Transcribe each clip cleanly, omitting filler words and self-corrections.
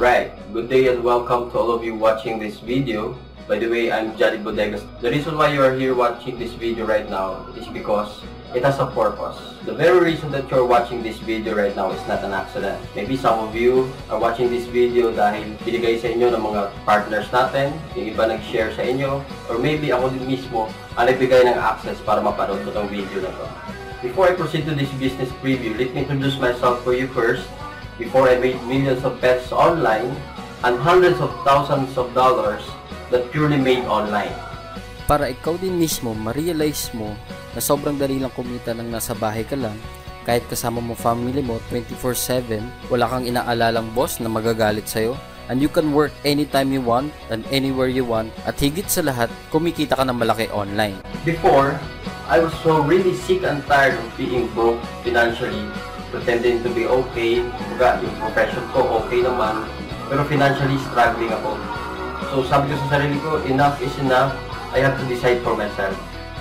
Alright, good day and welcome to all of you watching this video. By the way, I'm Johnny Bodegas. The reason why you are here watching this video right now is because it has a purpose. The very reason that you're watching this video right now is not an accident. Maybe some of you are watching this video dahil binigay sa inyo ng mga partners natin, yung iba nag-share sa inyo, or maybe ako din mismo ang nagbigay ng access para mapanood ko tong video na to. Before I proceed to this business preview, let me introduce myself for you first. Before I made millions of pesos online and hundreds of thousands of dollars that purely made online. Para ikaw din mismo ma-realize mo na sobrang dali lang kumita nang nasa bahay ka lang, kahit kasama mo family mo 24/7, wala kang inaalalang boss na magagalit sa'yo, and you can work anytime you want and anywhere you want, at higit sa lahat, kumikita ka ng malaki online. Before, I was so really sick and tired of being broke financially, pretending to be okay. Kumbaga, yung profession ko okay naman, pero financially struggling ako. So sabi ko sa sarili ko, enough is enough. I have to decide for myself.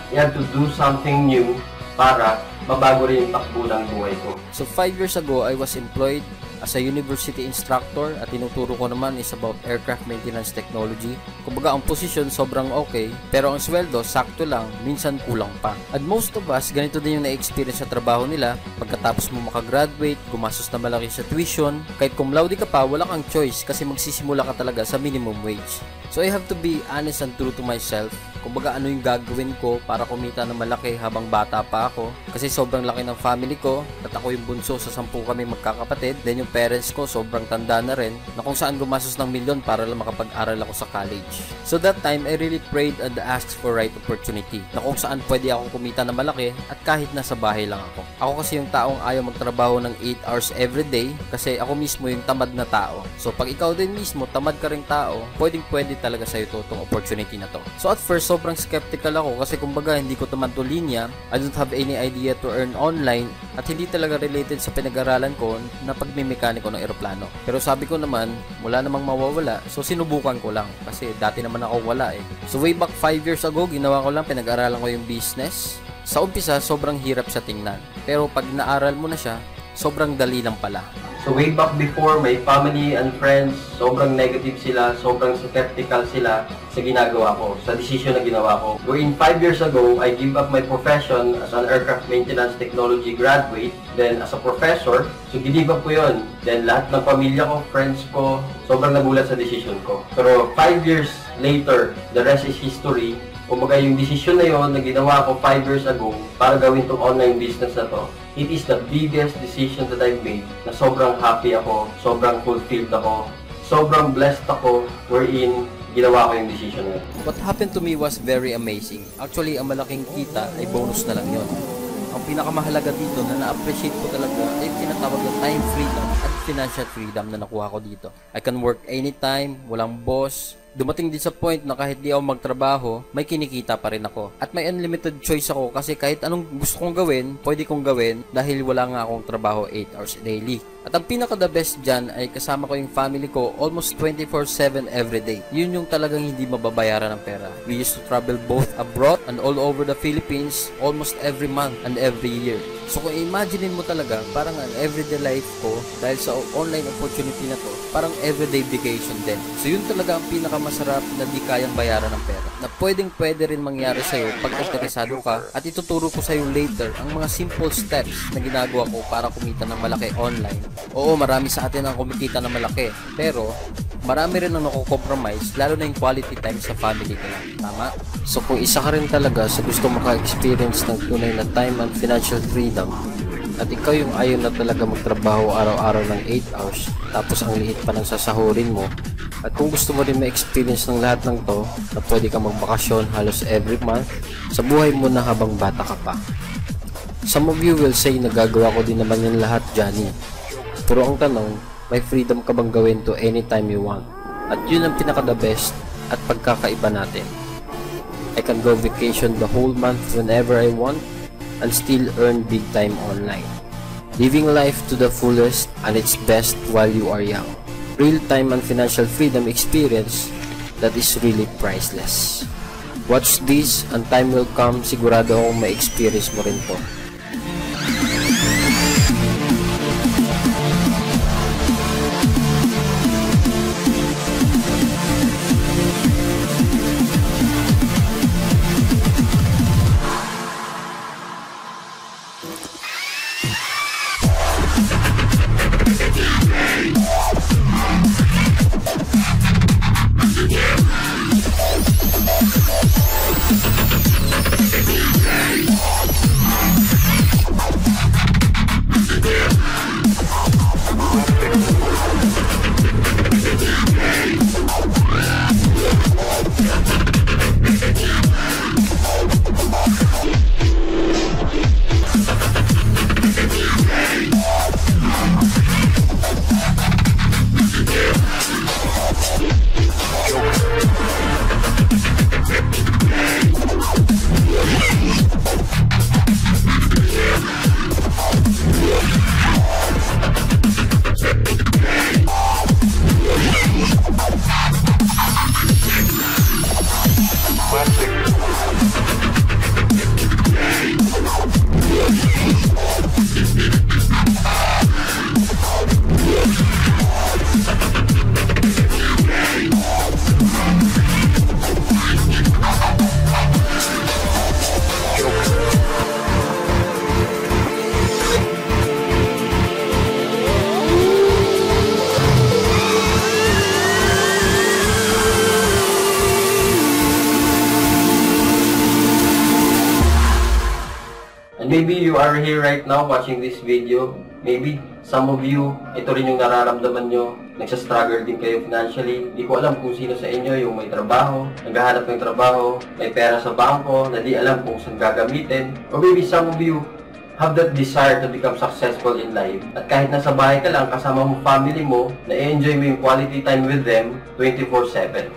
I have to do something new para mabago rin yung takbo ng buhay ko. So 5 years ago, I was employed as a university instructor at tinuturo ko naman is about aircraft maintenance technology. Kumbaga ang posisyon sobrang okay, pero ang sweldo sakto lang, minsan kulang pa. And most of us, ganito din yung na-experience sa trabaho nila. Pagkatapos mo makagraduate, gumastos na malaki sa tuition, kahit cum laude ka pa, wala kang choice kasi magsisimula ka talaga sa minimum wage. So I have to be honest and true to myself. Kumbaga ano yung gagawin ko para kumita ng malaki habang bata pa ako, kasi sobrang laki ng family ko at ako yung bunso sa 10 kami magkakapatid. Then yung parents ko sobrang tanda na rin, na kung saan gumastos ng milyon para lang makapag-aral ako sa college. So that time I really prayed and asked for right opportunity, na kung saan pwede akong kumita ng malaki at kahit nasa bahay lang ako. Ako kasi yung taong ayaw magtrabaho ng 8 hours every day, kasi ako mismo yung tamad na tao. So pag ikaw din mismo tamad ka ring tao, pwede talaga sa'yo itong opportunity na to. So at first sobrang skeptical ako kasi kumbaga hindi ko naman to linya. I don't have any idea to earn online at hindi talaga related sa pinag-aralan ko na pagmimekaniko ng eroplano. Pero sabi ko naman, wala namang mawawala, so sinubukan ko lang kasi dati naman ako wala eh. So way back 5 years ago, ginawa ko lang, pinag-aralan ko yung business. Sa umpisa, sobrang hirap siya tingnan. Pero pag naaral mo na siya, sobrang dali lang pala. So way back before, my family and friends, sobrang negative sila, sobrang skeptical sila sa ginagawa ko, sa decision na ginawa ko. Wherein 5 years ago, I give up my profession as an aircraft maintenance technology graduate, then as a professor, so give up ko yun. Then lahat ng pamilya ko, friends ko, sobrang nagulat sa decision ko. Pero 5 years later, the rest is history. Kumbaga yung decision na yon na ginawa ko 5 years ago para gawin tong online business na to, it is the biggest decision that I've made, na sobrang happy ako, sobrang fulfilled ako, sobrang blessed ako, wherein ginawa ko yung decision na yun. What happened to me was very amazing. Actually, ang malaking kita ay bonus na lang yon. Ang pinakamahalaga dito na na-appreciate ko talaga ay tinatawag na time freedom at financial freedom na nakuha ko dito. I can work anytime, walang boss. Dumating din sa point na kahit di ako magtrabaho, may kinikita pa rin ako. At may unlimited choice ako kasi kahit anong gusto kong gawin, pwede kong gawin dahil wala nga akong trabaho 8 hours daily. At ang pinaka the best dyan ay kasama ko yung family ko almost 24/7 everyday. Yun yung talagang hindi mababayaran ng pera. We used to travel both abroad and all over the Philippines almost every month and every year. So kung imaginein mo talaga, parang ang everyday life ko dahil sa online opportunity na to, parang everyday vacation din. So yun talaga ang pinakamasarap na di kayang bayaran ng pera, na pwede rin mangyari sa'yo pag interesado ka, at ituturo ko sa'yo later ang mga simple steps na ginagawa ko para kumita ng malaki online. Oo, marami sa atin ang kumikita ng malaki, pero marami rin ang nako-compromise, lalo na yung quality time sa family ko lang. Tama? So kung isa ka rin talaga sa gusto maka-experience ng tunay na time and financial freedom, at ikaw yung ayaw na talaga magtrabaho araw-araw ng 8 hours, tapos ang liit pa ng sasahurin mo, at kung gusto mo rin ma-experience ng lahat ng to, na pwede ka magbakasyon halos every month sa buhay mo na habang bata ka pa. Some of you will say na gagawa ko din naman yan lahat, Johnny. Pero ang tanong, may freedom ka bang gawin to anytime you want? At yun ang pinaka-the best at pagkakaiba natin. I can go vacation the whole month whenever I want and still earn big time online. Living life to the fullest and its best while you are young. Real-time and financial freedom experience that is really priceless. Watch this and time will come, sigurado akong ma-experience mo rin to. And maybe you are here right now watching this video. Maybe some of you, ito rin yung nararamdaman nyo. Nagsastruggle din kayo financially. Di ko alam kung sino sa inyo yung may trabaho, naghahanap ng trabaho, may pera sa bangko, na di alam kung saan gagamitin. Or maybe some of you have that desire to become successful in life. At kahit nasa bahay ka lang, kasama mo family mo, na-enjoy mo yung quality time with them 24/7.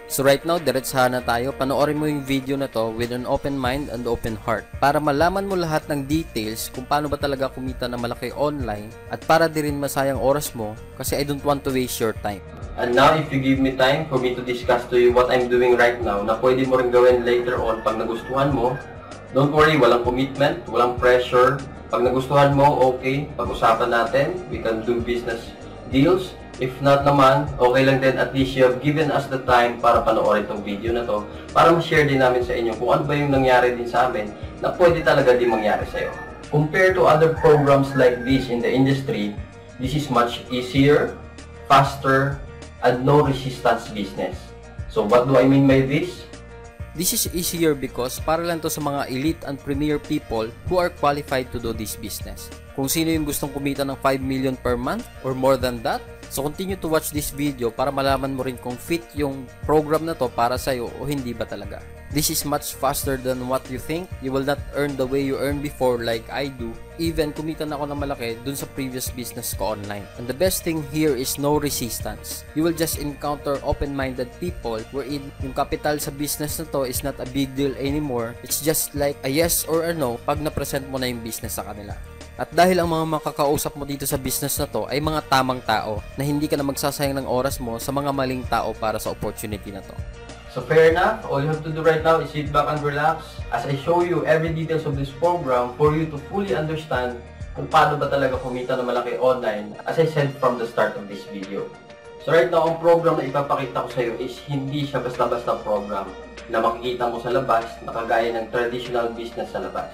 So right now, diretsahan na tayo. Panoorin mo yung video na to with an open mind and open heart para malaman mo lahat ng details kung paano ba talaga kumita na malaki online at para di rin masayang oras mo kasi I don't want to waste your time. And now, if you give me time for me to discuss to you what I'm doing right now na pwede mo rin gawin later on pag nagustuhan mo, don't worry, walang commitment, walang pressure. Pag nagustuhan mo, okay, pag-usapan natin, we can do business deals. If not naman, okay lang din, at least you have given us the time para panoorin itong video na to para ma-share din namin sa inyo kung ano ba yung nangyari din sa amin na pwede talaga din mangyari sa'yo. Compared to other programs like this in the industry, this is much easier, faster, and no resistance business. So what do I mean by this? This is easier because para lang to sa mga elite and premier people who are qualified to do this business. Kung sino yung gustong kumita ng 5 million per month or more than that, so continue to watch this video para malaman mo rin kung fit yung program na to para sa'yo o hindi ba talaga. This is much faster than what you think. You will not earn the way you earned before like I do. Even kumita na ako ng malaki dun sa previous business ko online. And the best thing here is no resistance. You will just encounter open-minded people wherein yung capital sa business na to is not a big deal anymore. It's just like a yes or a no pag na-present mo na yung business sa kanila. At dahil ang mga makakausap mo dito sa business na to ay mga tamang tao na hindi ka na magsasayang ng oras mo sa mga maling tao para sa opportunity na to. So fair enough, all you have to do right now is sit back and relax as I show you every details of this program for you to fully understand kung paano ba talaga kumita na malaki online as I said from the start of this video. So right now, ang program na ipapakita ko sa iyo is hindi siya basta-basta program na makikita mo sa labas na kagaya ng traditional business sa labas.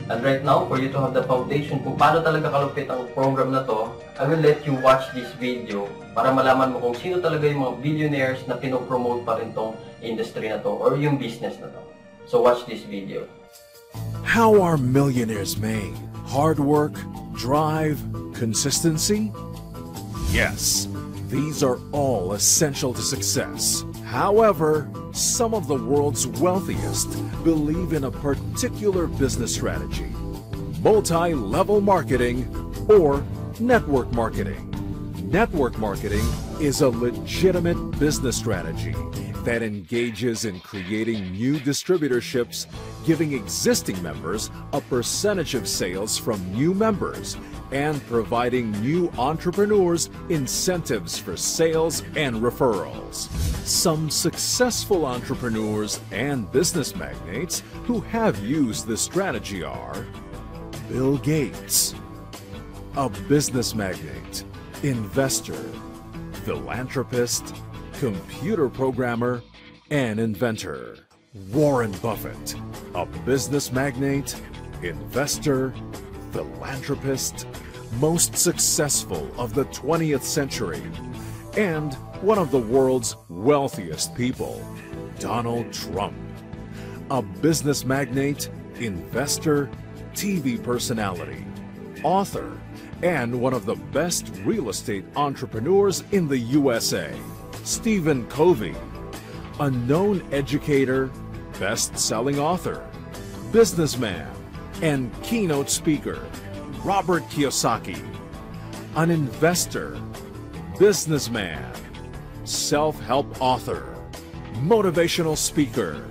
And right now, for you to have the foundation kung paano talaga kalupit ang program na to, I will let you watch this video para malaman mo kung sino talaga yung mga billionaires na pinopromote pa rin tong industry na to or yung business na to. So watch this video. How are millionaires made? Hard work, drive, consistency? Yes, these are all essential to success. However, some of the world's wealthiest believe in a particular business strategy, multi-level marketing or network marketing. Network marketing is a legitimate business strategy that engages in creating new distributorships, giving existing members a percentage of sales from new members, and providing new entrepreneurs incentives for sales and referrals. Some successful entrepreneurs and business magnates who have used this strategy are Bill Gates, a business magnate, investor, philanthropist, computer programmer, and inventor. Warren Buffett, a business magnate, investor, philanthropist, most successful of the 20th century, and one of the world's wealthiest people, Donald Trump, a business magnate, investor, TV personality, author, and one of the best real estate entrepreneurs in the USA, Stephen Covey, a known educator, best-selling author, businessman, and keynote speaker, Robert Kiyosaki, an investor, businessman, self-help author, motivational speaker,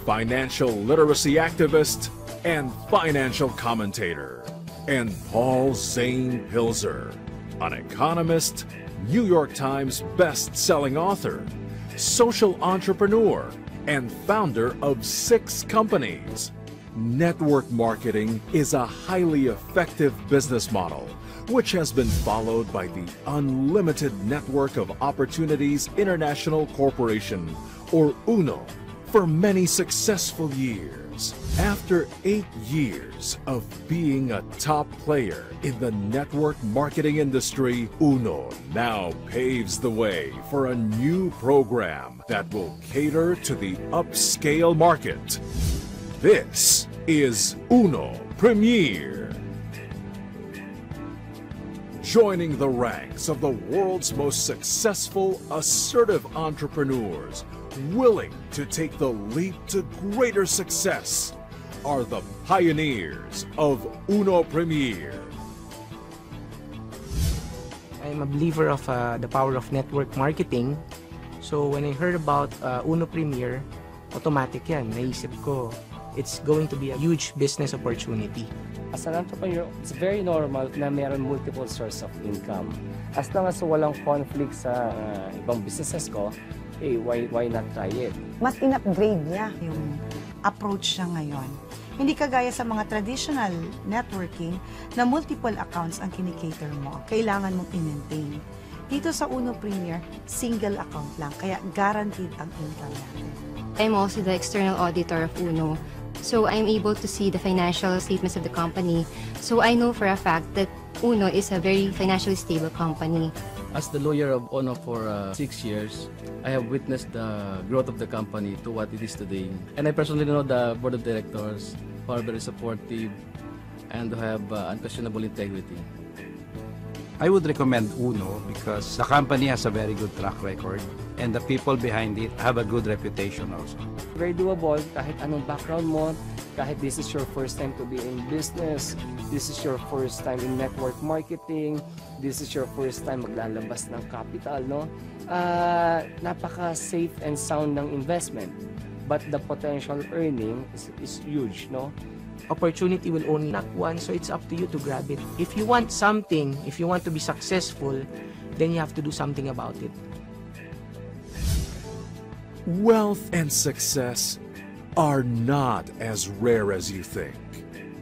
financial literacy activist, and financial commentator, and Paul Zane Pilzer, an economist, New York Times best-selling author, social entrepreneur, and founder of 6 companies. Network marketing is a highly effective business model which has been followed by the Unlimited Network of Opportunities International Corporation, or UNO, for many successful years. After 8 years of being a top player in the network marketing industry, UNO now paves the way for a new program that will cater to the upscale market. This is UNO Premier. Joining the ranks of the world's most successful, assertive entrepreneurs willing to take the leap to greater success are the pioneers of Uno Premier. I'm a believer of the power of network marketing. So when I heard about Uno Premier, automatic yan. Naisip ko, it's going to be a huge business opportunity. As an entrepreneur, it's very normal na meron multiple source of income. As long as walang conflict sa ibang businesses ko, why not try it? Mas in-upgrade niya yung approach niya ngayon. Hindi kagaya sa mga traditional networking na multiple accounts ang kinikater mo. Kailangan mong i-maintain. Dito sa Uno Premier, single account lang, kaya guaranteed ang income natin. I'm also the external auditor of Uno. So I'm able to see the financial statements of the company. So I know for a fact that Uno is a very financially stable company. As the lawyer of Uno for 6 years, I have witnessed the growth of the company to what it is today. And I personally know the board of directors who are very supportive and who have unquestionable integrity. I would recommend Uno because the company has a very good track record and the people behind it have a good reputation also. Very doable kahit anong background mo, kahit this is your first time to be in business, this is your first time in network marketing, this is your first time maglalabas ng capital, no? Napaka-safe and sound ng investment. But the potential earning is huge, no? Opportunity will only knock once, so it's up to you to grab it. If you want something, if you want to be successful, then you have to do something about it. Wealth and success are not as rare as you think.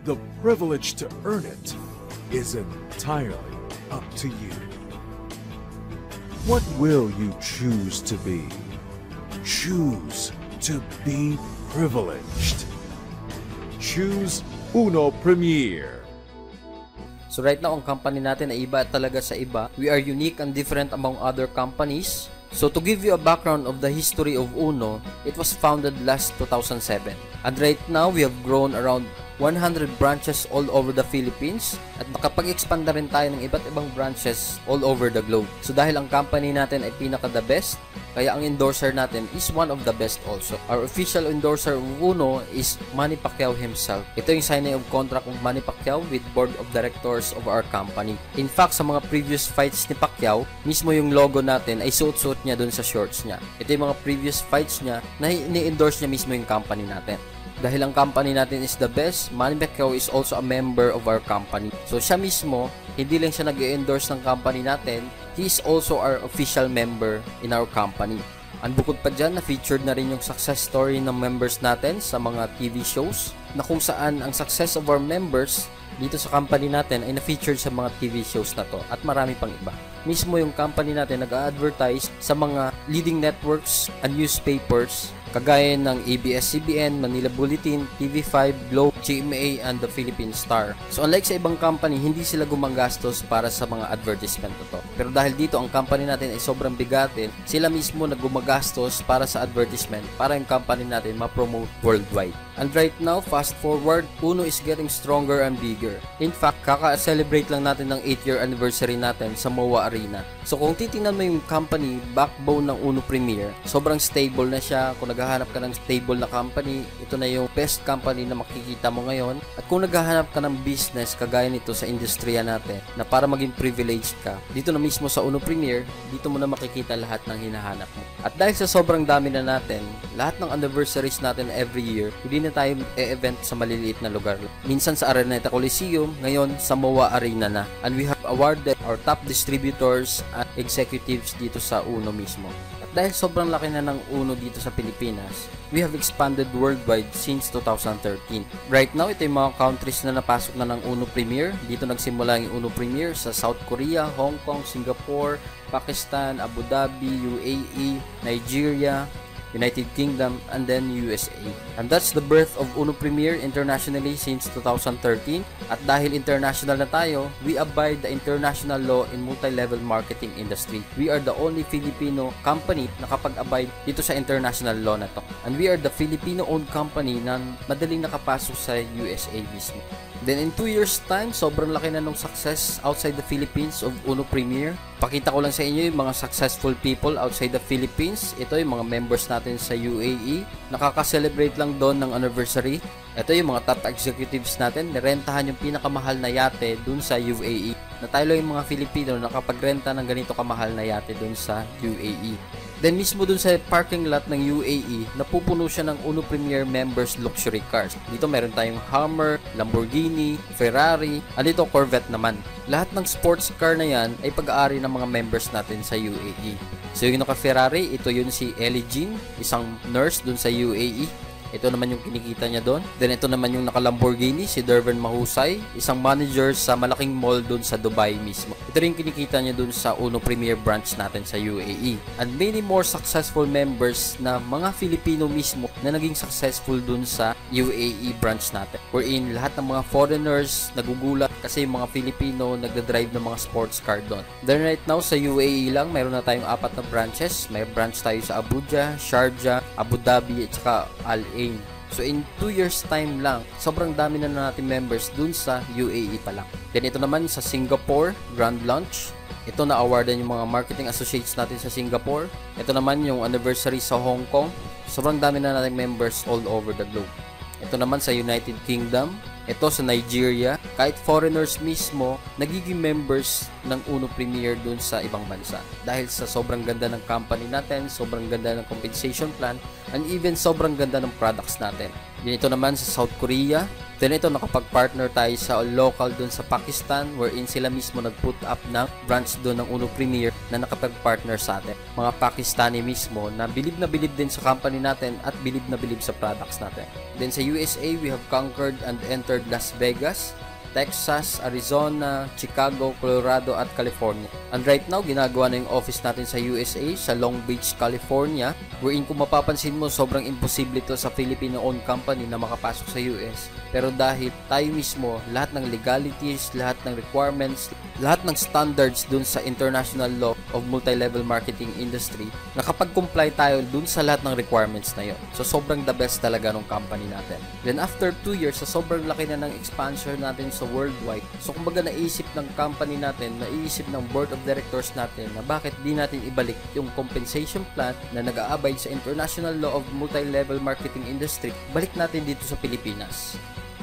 The privilege to earn it is entirely up to you. What will you choose to be? Choose to be privileged. Choose Uno Premier. So right now, ang company natin ay iba talaga sa iba. We are unique and different among other companies. So to give you a background of the history of Uno, it was founded last 2007. And right now, we have grown around 100 branches all over the Philippines at nakapag-expand na rin tayo ng iba't ibang branches all over the globe. So dahil ang company natin ay pinaka-the best, kaya ang endorser natin is one of the best also. Our official endorser of Uno is Manny Pacquiao himself. Ito yung signing of contract of Manny Pacquiao with board of directors of our company. In fact, sa mga previous fights ni Pacquiao, mismo yung logo natin ay suot-suot niya dun sa shorts niya. Ito yung mga previous fights niya na ni-endorse niya mismo yung company natin. Dahil ang company natin is the best, Manny Pacquiao is also a member of our company. So siya mismo, hindi lang siya nag-endorse ng company natin, he is also our official member in our company. Ang bukod pa dyan, na-featured na rin yung success story ng members natin sa mga TV shows, na kung saan ang success of our members dito sa company natin ay na-featured sa mga TV shows na to at marami pang iba. Mismo yung company natin nag-a-advertise sa mga leading networks and newspapers kagaya ng ABS-CBN, Manila Bulletin, TV5, Globe, GMA, and the Philippine Star. So unlike sa ibang company, hindi sila gumagastos para sa mga advertisement na to. Pero dahil dito ang company natin ay sobrang bigatin, sila mismo na gumagastos para sa advertisement para yung company natin ma-promote worldwide. And right now, fast forward, Uno is getting stronger and bigger. In fact, kaka-celebrate lang natin ng 8-year anniversary natin sa MOA Arena. So kung titingnan mo yung company, backbone ng Uno Premier, sobrang stable na siya. Kung naghahanap ka ng stable na company, ito na yung best company na makikita mo ngayon. At kung naghahanap ka ng business kagaya nito sa industriya natin, na para maging privileged ka, dito na mismo sa Uno Premier, dito mo na makikita lahat ng hinahanap mo. At dahil sa sobrang dami na natin, lahat ng anniversaries natin every year, hindi na tayo e-event sa maliliit na lugar. Minsan sa Araneta Coliseum, ngayon sa MOA Arena na. And we have awarded our top distributors at executives dito sa Uno mismo. At dahil sobrang laki na ng Uno dito sa Pilipinas, we have expanded worldwide since 2013. Right now, ito yung mga countries na napasok na ng Uno Premier. Dito nagsimula yung Uno Premier sa South Korea, Hong Kong, Singapore, Pakistan, Abu Dhabi, UAE, Nigeria, United Kingdom, and then USA. And that's the birth of Uno Premier internationally since 2013. At dahil international na tayo, we abide the international law in multi-level marketing industry. We are the only Filipino company na kapag-abide dito sa international law na to. And we are the Filipino-owned company na madaling nakapasok sa USA business. Then in 2 years time, sobrang laki na nung success outside the Philippines of Uno Premier. Pakita ko lang sa inyo yung mga successful people outside the Philippines. Ito yung mga members natin sa UAE. Nakaka-celebrate lang doon ng anniversary. Ito yung mga top executives natin. Nirentahan yung pinakamahal na yate doon sa UAE. Na tayo lang yung mga Filipino nakapagrenta ng ganito kamahal na yate doon sa UAE. Then mismo dun sa parking lot ng UAE, napupuno siya ng Uno Premier members luxury cars. Dito meron tayong Hummer, Lamborghini, Ferrari, dito Corvette naman. Lahat ng sports car na yan ay pag-aari ng mga members natin sa UAE. So yung naka-Ferrari, ito yun si Ellie Jean, isang nurse dun sa UAE. Ito naman yung kinikita niya doon. Then ito naman yung naka-Lamborghini, si Dervin Mahusay, isang manager sa malaking mall doon sa Dubai mismo. Ito rin kinikita niya doon sa Uno Premier branch natin sa UAE. And many more successful members na mga Filipino mismo na naging successful doon sa UAE branch natin. Wherein lahat ng mga foreigners nagugulat kasi yung mga Filipino nagdadrive ng mga sports car doon. Then right now sa UAE lang, mayroon na tayong 4 na branches. May branch tayo sa Abuja, Sharjah, Abu Dhabi at saka Al Ain. So in 2 years time lang, sobrang dami na natin members dun sa UAE pa lang. Then ito naman sa Singapore, Grand Launch. Ito na awardan yung mga marketing associates natin sa Singapore. Ito naman yung anniversary sa Hong Kong. Sobrang dami na natin members all over the globe. Ito naman sa United Kingdom. Ito sa Nigeria. Kahit foreigners mismo, nagiging members ng Uno Premier dun sa ibang bansa. Dahil sa sobrang ganda ng company natin, sobrang ganda ng compensation plan, and even sobrang ganda ng products natin. Then ito naman sa South Korea. Then ito nakapag-partner tayo sa local dun sa Pakistan, wherein sila mismo nag-put up ng branch dun ng Uno Premier na nakapag-partner sa atin. Mga Pakistani mismo na bilib din sa company natin at bilib na bilib sa products natin. Then sa USA, we have conquered and entered Las Vegas, Texas, Arizona, Chicago, Colorado at California. And right now, ginagawa na yung office natin sa USA, sa Long Beach, California, wherein kung mapapansin mo, sobrang imposible ito sa Filipino-owned company na makapasok sa US. Pero dahil tayo mismo, lahat ng legalities, lahat ng requirements, lahat ng standards dun sa international law of multi-level marketing industry, nakapag-comply tayo dun sa lahat ng requirements na yun. So sobrang the best talaga ng company natin. Then after 2 years, sa sobrang laki na ng expansion natin sa worldwide, so kumbaga naisip ng company natin, naisip ng board of directors natin na bakit di natin ibalik yung compensation plan na nag-aabide sa international law of multi-level marketing industry, balik natin dito sa Pilipinas.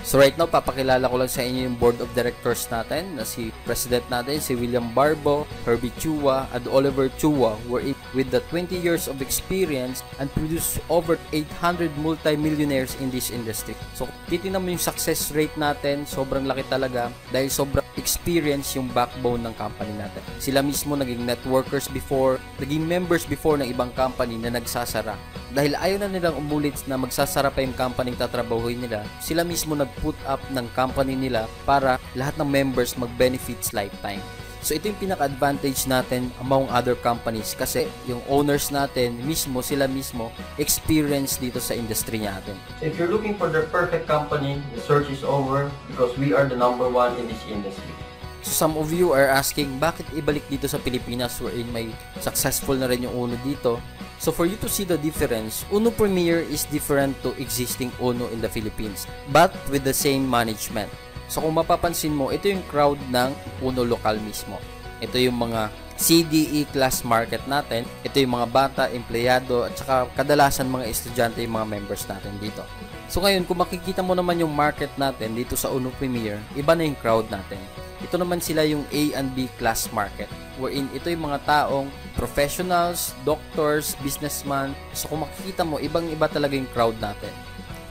So right now, papakilala ko lang sa inyo yung board of directors natin na si president natin, si William Barbo, Herbie Chua, and Oliver Chua were with the 20 years of experience and produced over 800 multi-millionaires in this industry. So titingnan mo yung success rate natin, sobrang laki talaga dahil sobrang experience yung backbone ng company natin. Sila mismo naging networkers before, naging members before ng ibang company na nagsasara. Dahil ayaw na nilang umulit na magsasara pa yung company tatrabahuin nila, sila mismo nag-put up ng company nila para lahat ng members mag-benefits lifetime. So ito yung pinaka-advantage natin among other companies kasi yung owners natin mismo, sila mismo, experience dito sa industry natin. So if you're looking for the perfect company, the search is over because we are the number 1 in this industry. So some of you are asking, bakit ibalik dito sa Pilipinas wherein may successful na rin yung Uno dito? So for you to see the difference, Uno Premier is different to existing Uno in the Philippines, but with the same management. So kung mapapansin mo, ito yung crowd ng Uno lokal mismo. Ito yung mga CDE class market natin. Ito yung mga bata, empleyado, at saka kadalasan mga estudyante yung mga members natin dito. So ngayon, kung makikita mo naman yung market natin dito sa Uno Premier, iba na yung crowd natin. Ito naman sila yung A and B class market, wherein ito yung mga taong professionals, doctors, businessman. So kung makikita mo, ibang-iba talaga yung crowd natin.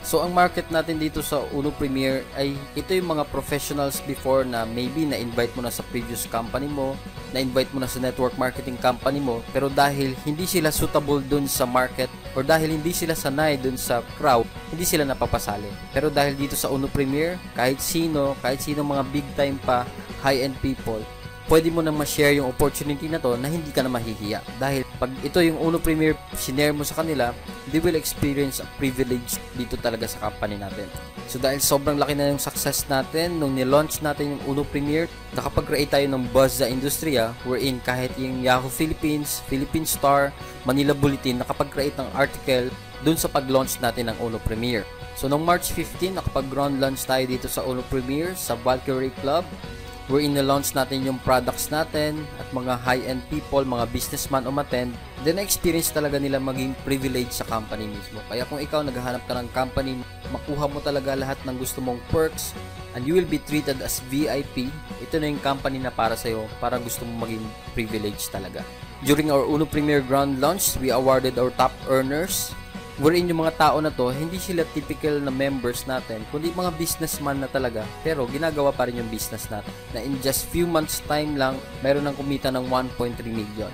So ang market natin dito sa Uno Premier ay ito yung mga professionals before na maybe na-invite mo na sa previous company mo, na-invite mo na sa network marketing company mo, pero dahil hindi sila suitable dun sa market or dahil hindi sila sanay dun sa crowd, hindi sila napapasali. Pero dahil dito sa Uno Premier, kahit sino mga big time pa, high-end people, pwede mo na ma-share yung opportunity na to na hindi ka na mahihiya dahil Pag ito yung Uno Premier, sinare mo sa kanila, they will experience a privilege dito talaga sa company natin. So dahil sobrang laki na yung success natin, nung nilaunch natin yung Uno Premier, nakapag-create tayo ng buzz sa industriya, wherein kahit yung Yahoo Philippines, Philippine Star, Manila Bulletin, nakapag-create ng article dun sa pag-launch natin ng Uno Premier. So noong March 15, nakapag-ground launch tayo dito sa Uno Premier sa Valkyrie Club, wherein na-launch natin yung products natin at mga high-end people, mga businessman umattend, then na-experience talaga nila maging privilege sa company mismo. Kaya kung ikaw naghahanap ka ng company, makuha mo talaga lahat ng gusto mong perks, and you will be treated as VIP, ito na yung company na para sa'yo, para gusto mong maging privilege talaga. During our Uno Premier Grand Launch, we awarded our top earners, wherein yung mga tao na to, hindi sila typical na members natin, kundi mga businessman na talaga, pero ginagawa pa rin yung business natin. Na in just few months time lang, mayroon ng kumita ng 1.3 million.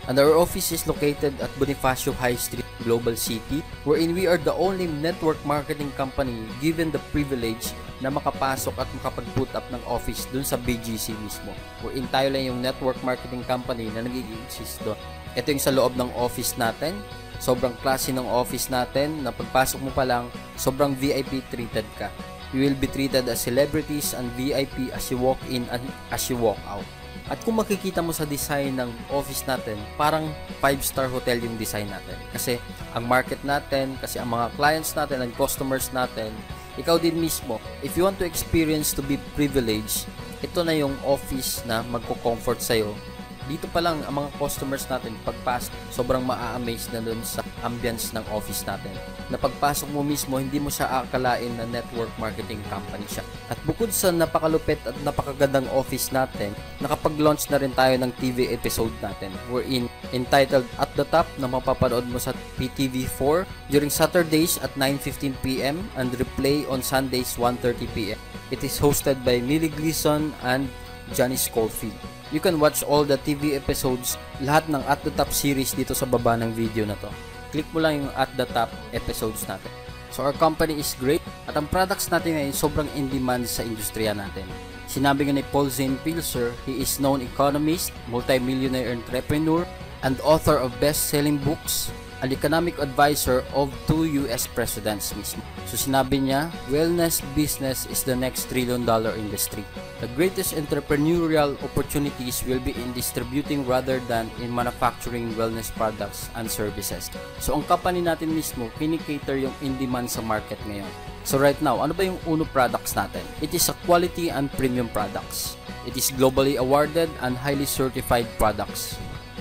And our office is located at Bonifacio High Street, Global City, wherein we are the only network marketing company given the privilege na makapasok at makapag-put up ng office dun sa BGC mismo. Wherein tayo lang yung network marketing company na nag-i-exist doon. Ito yung sa loob ng office natin. Sobrang classy ng office natin na pagpasok mo pa lang, sobrang VIP treated ka. You will be treated as celebrities and VIP as you walk in and as you walk out. At kung makikita mo sa design ng office natin, parang 5-star hotel yung design natin. Kasi ang market natin, kasi ang mga clients natin and customers natin, ikaw din mismo, if you want to experience to be privileged, ito na yung office na magko-comfort sa'yo. Dito pa lang ang mga customers natin pagpasok, sobrang maa-amaze na dun sa ambience ng office natin. Na pagpasok mo mismo, hindi mo siya akalain na network marketing company siya. At bukod sa napakalupit at napakagandang office natin, nakapag-launch na rin tayo ng TV episode natin, wherein entitled At the Top na mapapanood mo sa PTV4 during Saturdays at 9:15 PM and replay on Sundays 1:30 PM. It is hosted by Millie Gleason and Johnny Schofield. You can watch all the TV episodes, lahat ng At the Top series dito sa baba ng video na to. Click mo lang yung At the Top episodes natin. So our company is great at ang products natin ngayon sobrang in demand sa industriya natin. Sinabi nga ni Paul Zane Pilzer, he is known economist, multi-millionaire entrepreneur, and author of best-selling books, an economic advisor of 2 US presidents mismo. So sinabi niya, wellness business is the next $1 trillion industry. The greatest entrepreneurial opportunities will be in distributing rather than in manufacturing wellness products and services. So ang company natin mismo, kinikater yung in-demand sa market ngayon. So right now, ano ba yung Uno products natin? It is a quality and premium products. It is globally awarded and highly certified products.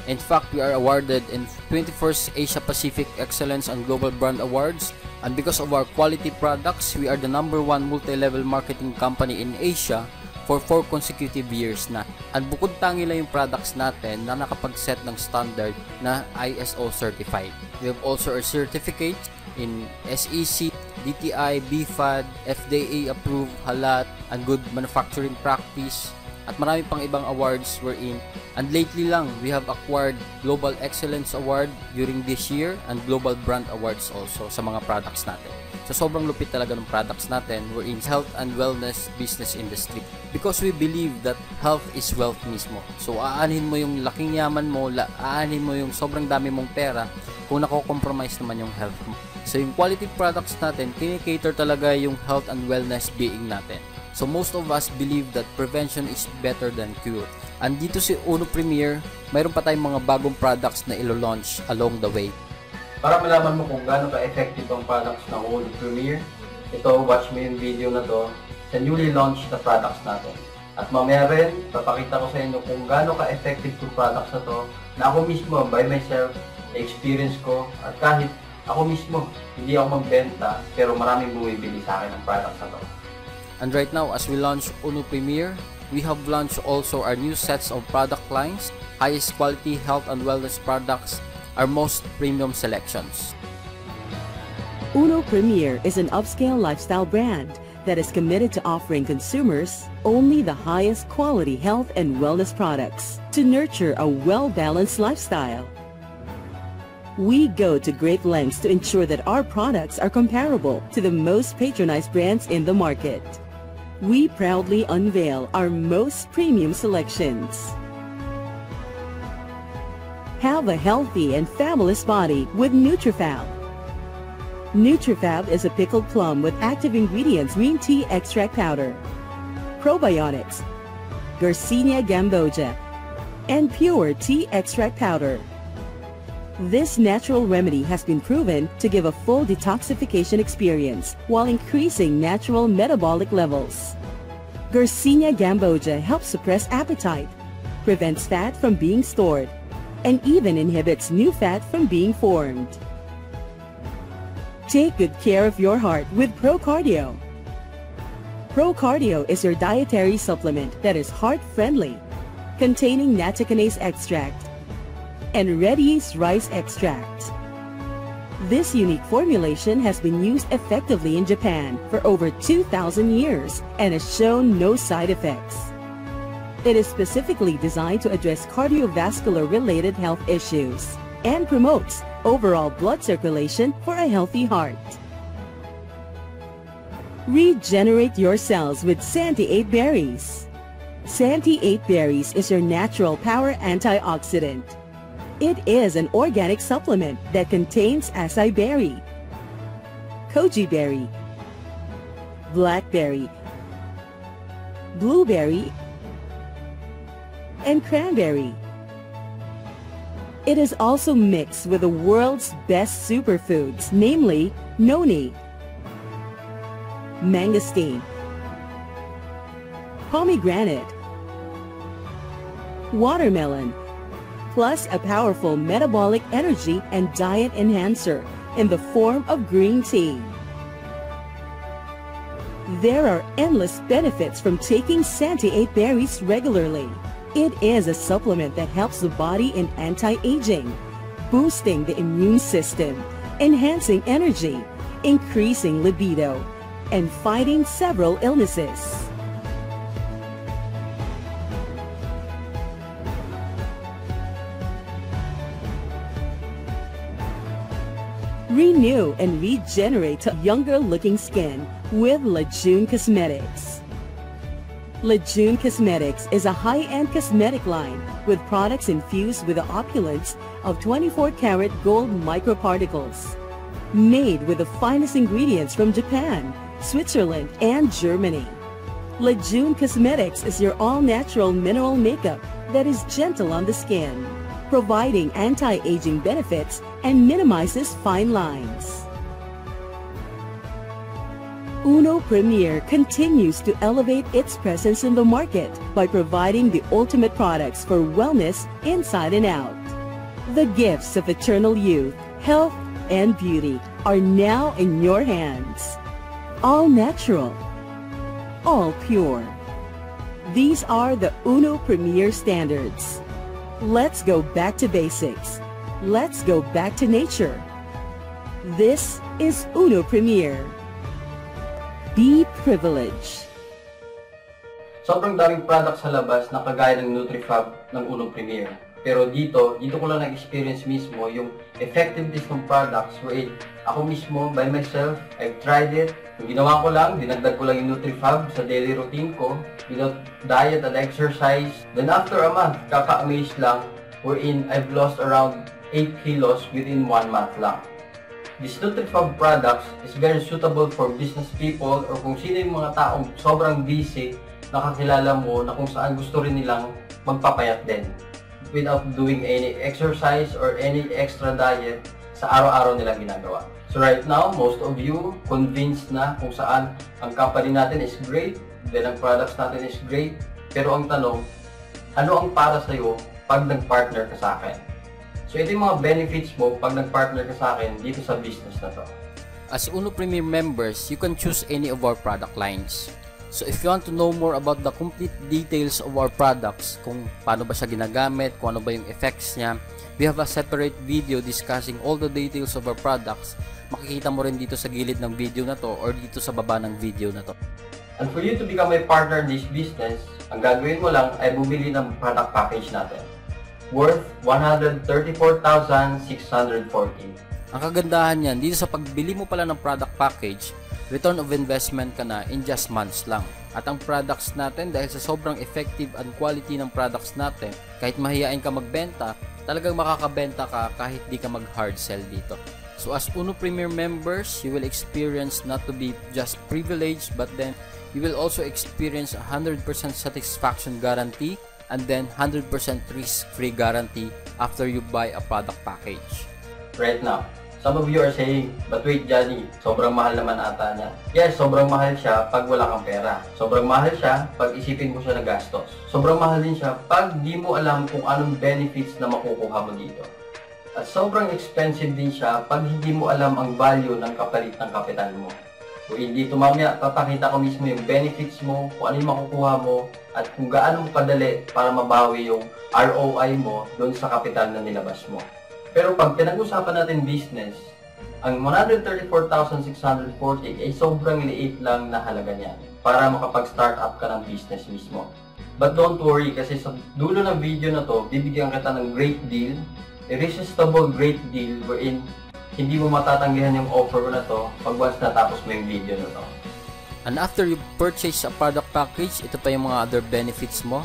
In fact, we are awarded in 21st Asia Pacific Excellence and Global Brand Awards, and because of our quality products, we are the #1 multi-level marketing company in Asia for 4 consecutive years na. And bukod tangi lang yung products natin na nakapag-set ng standard na ISO certified. We have also a certificate in SEC, DTI, BFAD, FDA approved, halat, and good manufacturing practice, at marami pang ibang awards we're in. And lately lang, we have acquired Global Excellence Award during this year and Global Brand Awards also sa mga products natin. So sobrang lupit talaga ng products natin. We're in health and wellness business industry because we believe that health is wealth mismo. So aanhin mo yung laking yaman mo, aanhin mo yung sobrang dami mong pera kung nako-compromise naman yung health mo. So yung quality products natin, kinikater talaga yung health and wellness being natin. So most of us believe that prevention is better than cure. And dito si Uno Premier, mayroon pa tayong mga bagong products na ilo-launch along the way. Para malaman mo kung gaano ka-effective ang products ng Uno Premier, ito, watch mo yung video na to sa newly launched na products natin. At mamaya rin, papakita ko sa inyo kung gaano ka-effective yung products na to na ako mismo, by myself, na-experience ko at kahit ako mismo, hindi ako magbenta pero maraming bumibili sa akin ng products na to. And right now, as we launch Uno Premier, we have launched also our new sets of product lines, highest quality health and wellness products, our most premium selections. Uno Premier is an upscale lifestyle brand that is committed to offering consumers only the highest quality health and wellness products to nurture a well-balanced lifestyle. We go to great lengths to ensure that our products are comparable to the most patronized brands in the market. We proudly unveil our most premium selections. Have a healthy and fabulous body with NutriFab. NutriFab is a pickled plum with active ingredients green tea extract powder, probiotics, Garcinia gamboja, and pure tea extract powder. This natural remedy has been proven to give a full detoxification experience while increasing natural metabolic levels. Garcinia gamboja helps suppress appetite, prevents fat from being stored, and even inhibits new fat from being formed. Take good care of your heart with ProCardio. ProCardio is your dietary supplement that is heart-friendly, containing nattokinase extract and red yeast rice extract. This unique formulation has been used effectively in Japan for over 2,000 years and has shown no side effects. It is specifically designed to address cardiovascular-related health issues and promotes overall blood circulation for a healthy heart. Regenerate your cells with Santi 8 Berries. Santi 8 Berries is your natural power antioxidant. It is an organic supplement that contains acai berry, koji berry, blackberry, blueberry, and cranberry. It is also mixed with the world's best superfoods, namely noni, mangosteen, pomegranate, watermelon, plus a powerful metabolic energy and diet enhancer in the form of green tea. There are endless benefits from taking Santi 8 Berries regularly. It is a supplement that helps the body in anti-aging, boosting the immune system, enhancing energy, increasing libido, and fighting several illnesses. Renew and regenerate a younger-looking skin with Lejeune Cosmetics. Lejeune Cosmetics is a high-end cosmetic line with products infused with the opulence of 24-karat gold microparticles. Made with the finest ingredients from Japan, Switzerland, and Germany. Lejeune Cosmetics is your all-natural mineral makeup that is gentle on the skin, providing anti-aging benefits and minimizes fine lines. Uno Premier continues to elevate its presence in the market by providing the ultimate products for wellness inside and out. The gifts of eternal youth, health, and beauty are now in your hands. All natural, all pure. These are the Uno Premier standards. Let's go back to basics. Let's go back to nature. This is Uno Premier. Be privileged. Sobrang daming products sa labas na kagaya ng NutriFab ng Uno Premier. Pero dito ko lang na-experience mismo yung effectiveness ng products wherein ako mismo, by myself, I've tried it. Yung ginawa ko lang, dinagdag ko lang yung NutriFab sa daily routine ko, without diet and exercise. Then after a month, kaka-amaze lang, wherein I've lost around 8 kilos within 1 month lang. This NutriFab products is very suitable for business people or kung sino yung mga taong sobrang busy, nakakilala mo na kung saan gusto rin nilang magpapayat din without doing any exercise or any extra diet sa araw-araw nilang ginagawa. So right now, most of you convinced na kung saan ang company natin is great, then ang products natin is great, pero ang tanong, ano ang para sa'yo pag nag-partner ka sa akin? So ito yung mga benefits mo pag nag-partner ka sa akin dito sa business na to. As Uno Premier members, you can choose any of our product lines. So if you want to know more about the complete details of our products, kung paano ba siya ginagamit, kung ano ba yung effects niya, we have a separate video discussing all the details of our products. Makikita mo rin dito sa gilid ng video na to or dito sa baba ng video na to. And for you to become a partner in this business, ang gagawin mo lang ay bumili ng product package natin worth 134,640. Ang kagandahan niyan, dito sa pagbili mo pala ng product package, return of investment ka na in just months lang. At ang products natin, dahil sa sobrang effective and quality ng products natin, kahit mahihain ka magbenta, talagang makakabenta ka kahit di ka mag-hard sell dito. So as Uno Premier members, you will experience not to be just privileged, but then you will also experience 100% satisfaction guarantee and then 100% risk-free guarantee after you buy a product package. Right now, some of you are saying, but wait Johnny, sobrang mahal naman ata niya. Yes, sobrang mahal siya pag wala kang pera. Sobrang mahal siya pag isipin mo siya na gastos. Sobrang mahal din siya pag di mo alam kung anong benefits na makukuha mo dito. At sobrang expensive din siya pag hindi mo alam ang value ng kapalit ng kapital mo. Kung hindi ito mamaya, papakita ko mismo yung benefits mo, kung ano yung makukuha mo, at kung gaano mo kadali para mabawi yung ROI mo doon sa kapital na nilabas mo. Pero pag pinag-usapan natin business, ang 134,640 ay sobrang liit lang na halaga niya para makapag-start up ka ng business mismo. But don't worry kasi sa dulo ng video na to, bibigyan kita ng great deal, irresistible great deal wherein hindi mo matatanggihan yung offer ko na to pag once natapos mo yung video na to. And after you purchase a product package, ito pa yung mga other benefits mo.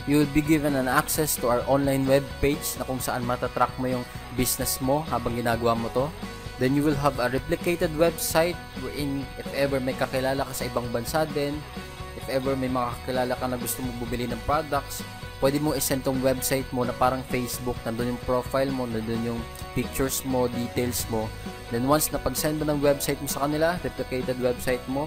You will be given an access to our online web page na kung saan matatrack mo yung business mo habang ginagawa mo to. Then you will have a replicated website wherein if ever may kakilala ka sa ibang bansa din, if ever may mga kakilala ka na gusto mo bumili ng products, pwede mo isend tong website mo na parang Facebook, nandun yung profile mo, nandun yung pictures mo, details mo. Then once na pag-send mo ng website mo sa kanila, replicated website mo,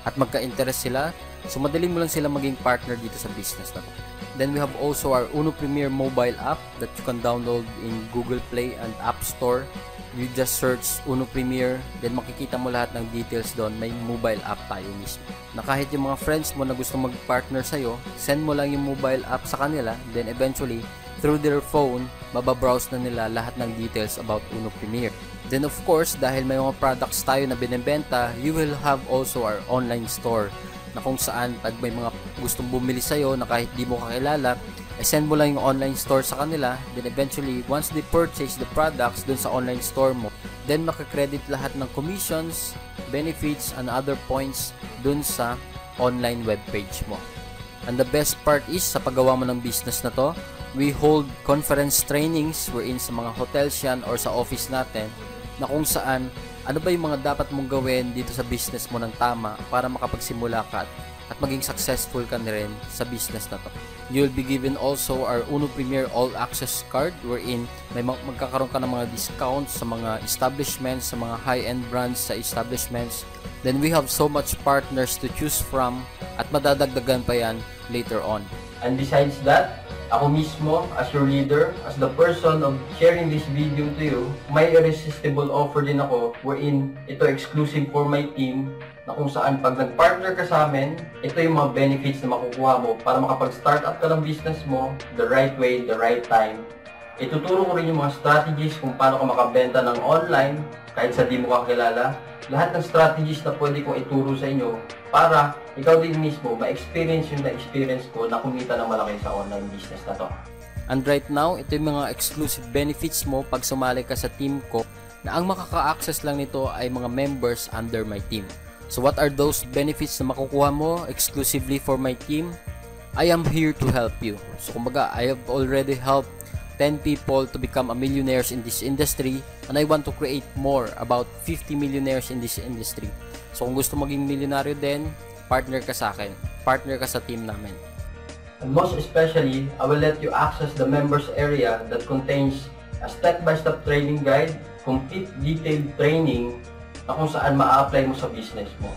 at magka-interest sila, so madali mo lang sila maging partner dito sa business na to. Then we have also our Uno Premier mobile app that you can download in Google Play and App Store. You just search Uno Premier, then makikita mo lahat ng details doon. May mobile app tayo mismo. Na kahit yung mga friends mo na gusto mag-partner sa'yo, send mo lang yung mobile app sa kanila, then eventually, through their phone, mababrowse na nila lahat ng details about Uno Premier. Then of course, dahil may mga products tayo na binibenta, you will have also our online store na kung saan pag may mga gustong bumili sa'yo na kahit di mo kakilala, send mo lang yung online store sa kanila, then eventually, once they purchase the products dun sa online store mo, then makakredit lahat ng commissions, benefits, and other points dun sa online webpage mo. And the best part is, sa paggawa mo ng business na to, we hold conference trainings wherein sa mga hotels yan or sa office natin, na kung saan, ano ba yung mga dapat mong gawin dito sa business mo ng tama para makapagsimula ka at maging successful ka na rin sa business na to. You'll be given also our Uno Premier All Access Card wherein may magkakaroon ka ng mga discounts sa mga establishments, sa mga high-end brands sa establishments. Then we have so much partners to choose from at madadagdagan pa yan later on. And besides that, ako mismo, as your leader, as the person of sharing this video to you, may irresistible offer din ako wherein ito exclusive for my team na kung saan pag nag-partner ka sa amin, ito yung mga benefits na makukuha mo para makapag-start up ka ng business mo the right way, the right time. Ituturo ko rin yung mga strategies kung paano ka makabenta ng online kahit sa di mo kakilala. Lahat ng strategies na pwede kong ituro sa inyo para ikaw din mismo ma-experience yung na-experience ko na kumita ng malaki sa online business na to. And right now, ito yung mga exclusive benefits mo pag sumali ka sa team ko na ang makaka-access lang nito ay mga members under my team. So what are those benefits na makukuha mo exclusively for my team? I am here to help you. So kumbaga, I have already helped 10 people to become a millionaires in this industry and I want to create more, about 50 millionaires in this industry. So kung gusto maging milyonaryo din, partner ka sa akin. Partner ka sa team namin. And most especially, I will let you access the members area that contains a step-by-step training guide, complete detailed training na kung saan ma-apply mo sa business mo.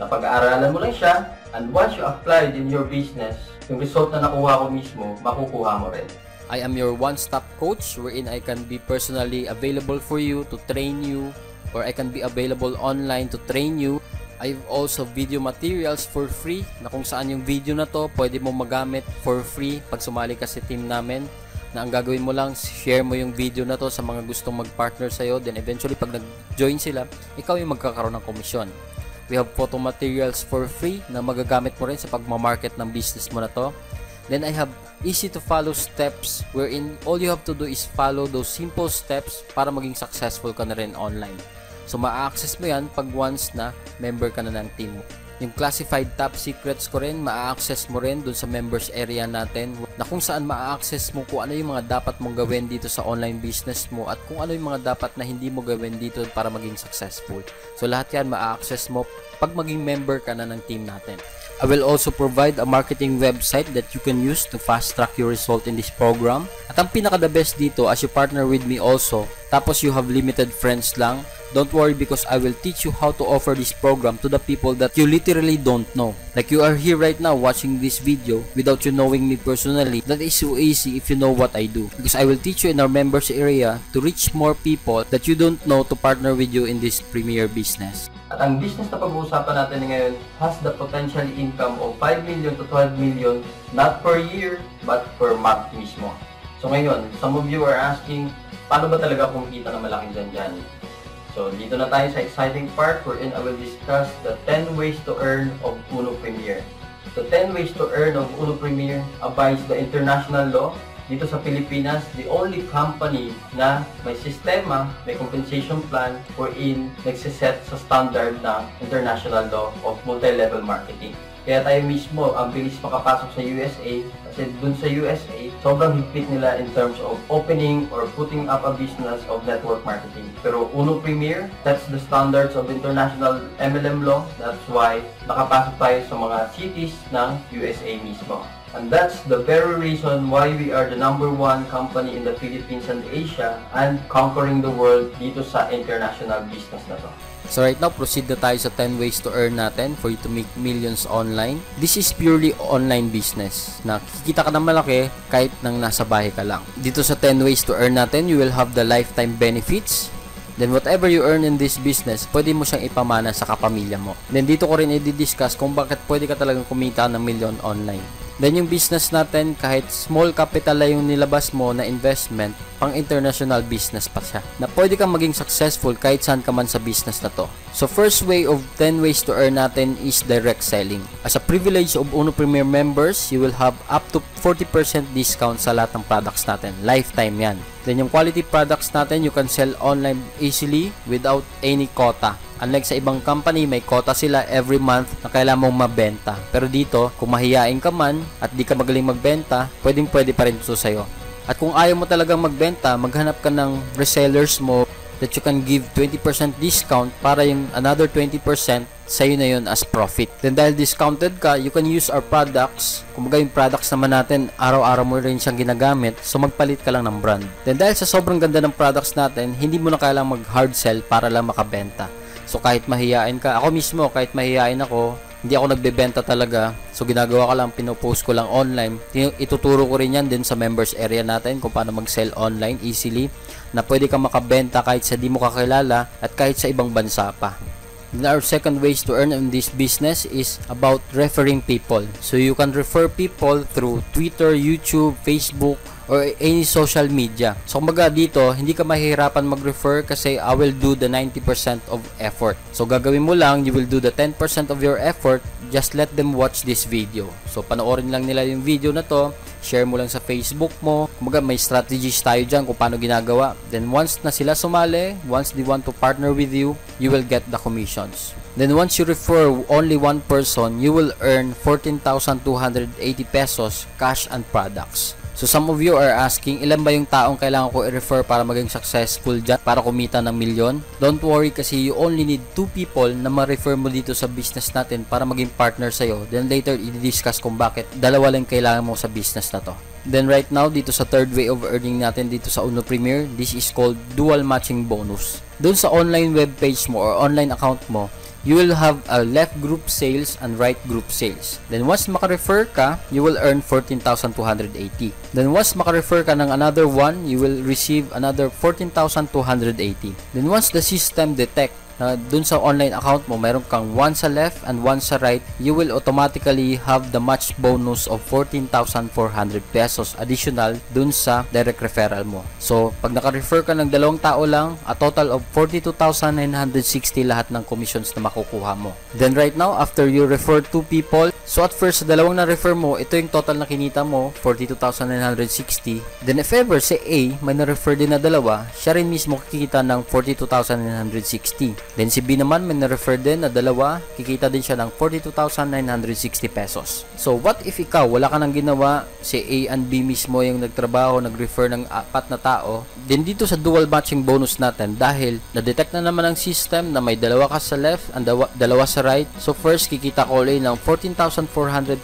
Napag-aaralan mo lang siya, and once you applied in your business, yung result na nakuha ko mismo, makukuha mo rin. I am your one-stop coach wherein I can be personally available for you to train you, or I can be available online to train you. I have also video materials for free na kung saan yung video na to pwede mo magamit for free pag sumali ka sa team namin. Na ang gagawin mo lang, share mo yung video na to sa mga gustong mag-partner sa'yo. Then eventually, pag nag-join sila, ikaw yung magkakaroon ng komisyon. We have photo materials for free na magagamit mo rin sa pagmamarket ng business mo na to. Then I have easy to follow steps wherein all you have to do is follow those simple steps para maging successful ka na rin online. So ma-access mo yan pag once na member ka na ng team mo. Yung classified top secrets ko rin, ma-access mo rin dun sa members area natin na kung saan ma-access mo kung ano yung mga dapat mong gawin dito sa online business mo at kung ano yung mga dapat na hindi mo gawin dito para maging successful. So lahat yan ma-access mo pag maging member ka na ng team natin. I will also provide a marketing website that you can use to fast track your result in this program. At ang pinaka the best dito, as you partner with me also, tapos you have limited friends lang, don't worry because I will teach you how to offer this program to the people that you literally don't know. Like you are here right now watching this video without you knowing me personally. That is so easy if you know what I do. Because I will teach you in our members area to reach more people that you don't know to partner with you in this premier business. At ang business na pag-uusapan natin ngayon has the potential income of 5 million to 12 million not per year but per month mismo. So ngayon, some of you are asking, paano ba talaga kumita na malaking dyan? So dito na tayo sa exciting part wherein I will discuss the 10 ways to earn of Uno Premier. The 10 ways to earn of Uno Premier abides the international law. Dito sa Pilipinas, the only company na may sistema, may compensation plan wherein nagsiset sa standard ng international law of multi-level marketing. Kaya tayo mismo ang bilis makapasok sa USA kasi dun sa USA, sobrang higpit nila in terms of opening or putting up a business of network marketing. Pero Uno Premier, that's the standards of international MLM law. That's why nakapasok tayo sa mga cities ng USA mismo. And that's the very reason why we are the #1 company in the Philippines and Asia and conquering the world dito sa international business na to. So right now, proceed na tayo sa 10 ways to earn natin for you to make millions online. This is purely online business na kikita ka na malaki kahit nang nasa bahay ka lang. Dito sa 10 ways to earn natin, you will have the lifetime benefits. Then whatever you earn in this business, pwede mo siyang ipamana sa kapamilya mo. Then dito ko rin i-discuss kung bakit pwede ka talagang kumita ng milyon online. Then yung business natin, kahit small capital lang yung nilabas mo na investment, pang international business pa siya. Na pwede kang maging successful kahit saan ka man sa business na to. So first way of 10 ways to earn natin is direct selling. As a privilege of Uno Premier members, you will have up to 40% discount sa lahat ng products natin. Lifetime yan. Then yung quality products natin, you can sell online easily without any quota. Unlike sa ibang company, may quota sila every month na kailangan mong mabenta. Pero dito, kung mahiyain ka man at di ka magaling magbenta, pwede pa rin ito sa'yo. At kung ayaw mo talagang magbenta, maghanap ka ng resellers mo that you can give 20% discount para yung another 20% sa'yo na yun as profit. Then dahil discounted ka, you can use our products. Kumbaga yung products naman natin, araw-araw mo rin siyang ginagamit, so magpalit ka lang ng brand. Then dahil sa sobrang ganda ng products natin, hindi mo na kailangang mag-hard sell para lang makabenta. So kahit mahihain ka, ako mismo kahit mahihain ako, hindi ako nagbebenta talaga. So ginagawa ko lang, pinopost ko lang online. Ituturo ko rin yan din sa members area natin kung paano mag-sell online easily, na pwede kang makabenta kahit sa di mo kakilala at kahit sa ibang bansa pa. Then our second ways to earn in this business is about referring people. So you can refer people through Twitter, YouTube, Facebook, or any social media. So kumbaga dito, hindi ka mahihirapan mag-refer kasi I will do the 90% of effort. So gagawin mo lang, you will do the 10% of your effort, just let them watch this video. So panoorin lang nila yung video na to, share mo lang sa Facebook mo. Kumbaga may strategies tayo dyan kung paano ginagawa. Then once na sila sumali, once they want to partner with you, you will get the commissions. Then once you refer only one person, you will earn 14,280 pesos cash and products. So some of you are asking, ilan ba yung taong kailangan ko i-refer para maging successful dyan, para kumita ng milyon? Don't worry kasi you only need 2 people na ma-refer mo dito sa business natin para maging partner sa'yo. Then later, i-discuss kung bakit dalawa lang kailangan mo sa business na to. Then right now, dito sa third way of earning natin dito sa Uno Premier, this is called dual matching bonus. Doon sa online web page mo or online account mo, you will have a left group sales and right group sales. Then once maka-refer ka, you will earn 14,280. Then once maka-refer ka ng another one, you will receive another 14,280. Then once the system detect na dun sa online account mo mayroon kang one sa left and one sa right, you will automatically have the match bonus of 14,400 pesos additional dun sa direct referral mo. So pag naka-refer ka ng 2 tao lang, a total of 42,960 lahat ng commissions na makukuha mo. Then right now, after you refer 2 people, So at first, sa dalawang na-refer mo, ito yung total na kinita mo, 42,960. Then if ever si A may na-refer din na dalawa, siya rin mismo kikita ng 42,960. Then si B naman may na-refer din na dalawa, kikita din siya ng 42,960 pesos. So what if ikaw, wala ka nang ginawa, si A and B mismo yung nagtrabaho, nag-refer ng 4 na tao, then dito sa dual matching bonus natin, dahil na-detect na naman ang system na may dalawa ka sa left and dalawa sa right, so first kikita ko ulit ng 14,400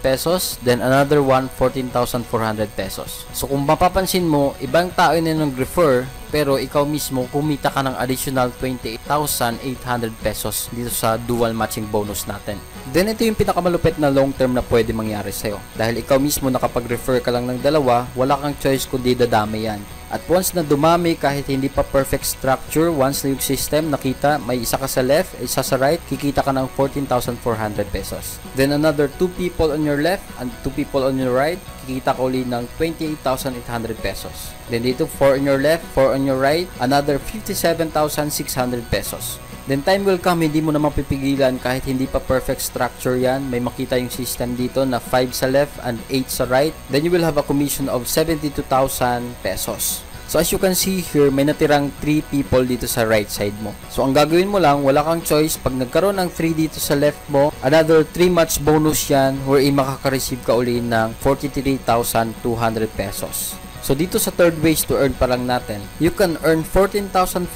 pesos, then another one 14,400 pesos. So kung mapapansin mo, ibang tao na nag-refer, pero ikaw mismo kumita ka ng additional 28,800 pesos dito sa dual matching bonus natin. Then ito yung pinakamalupit na long term na pwede mangyari sa'yo. Dahil ikaw mismo nakapag-refer ka lang ng dalawa, wala kang choice kundi dadami yan. At once na dumami, kahit hindi pa perfect structure, once na yung system nakita, may isa ka sa left, isa sa right, kikita ka ng 14,400 pesos. Then another 2 people on your left and 2 people on your right, kikita ka ulit ng 28,800 pesos. Then dito 4 on your left, 4 on your right, another 57,600 pesos. Then time will come, hindi mo na mapipigilan kahit hindi pa perfect structure yan. May makita yung system dito na 5 sa left and 8 sa right. Then you will have a commission of 72,000 pesos. So as you can see here, may natirang 3 people dito sa right side mo. So ang gagawin mo lang, wala kang choice. Pag nagkaroon ng 3 dito sa left mo, another 3 match bonus yan wherein makaka-receive ka uli ng 43,200 pesos. So dito sa third ways to earn pa lang natin, you can earn 14,400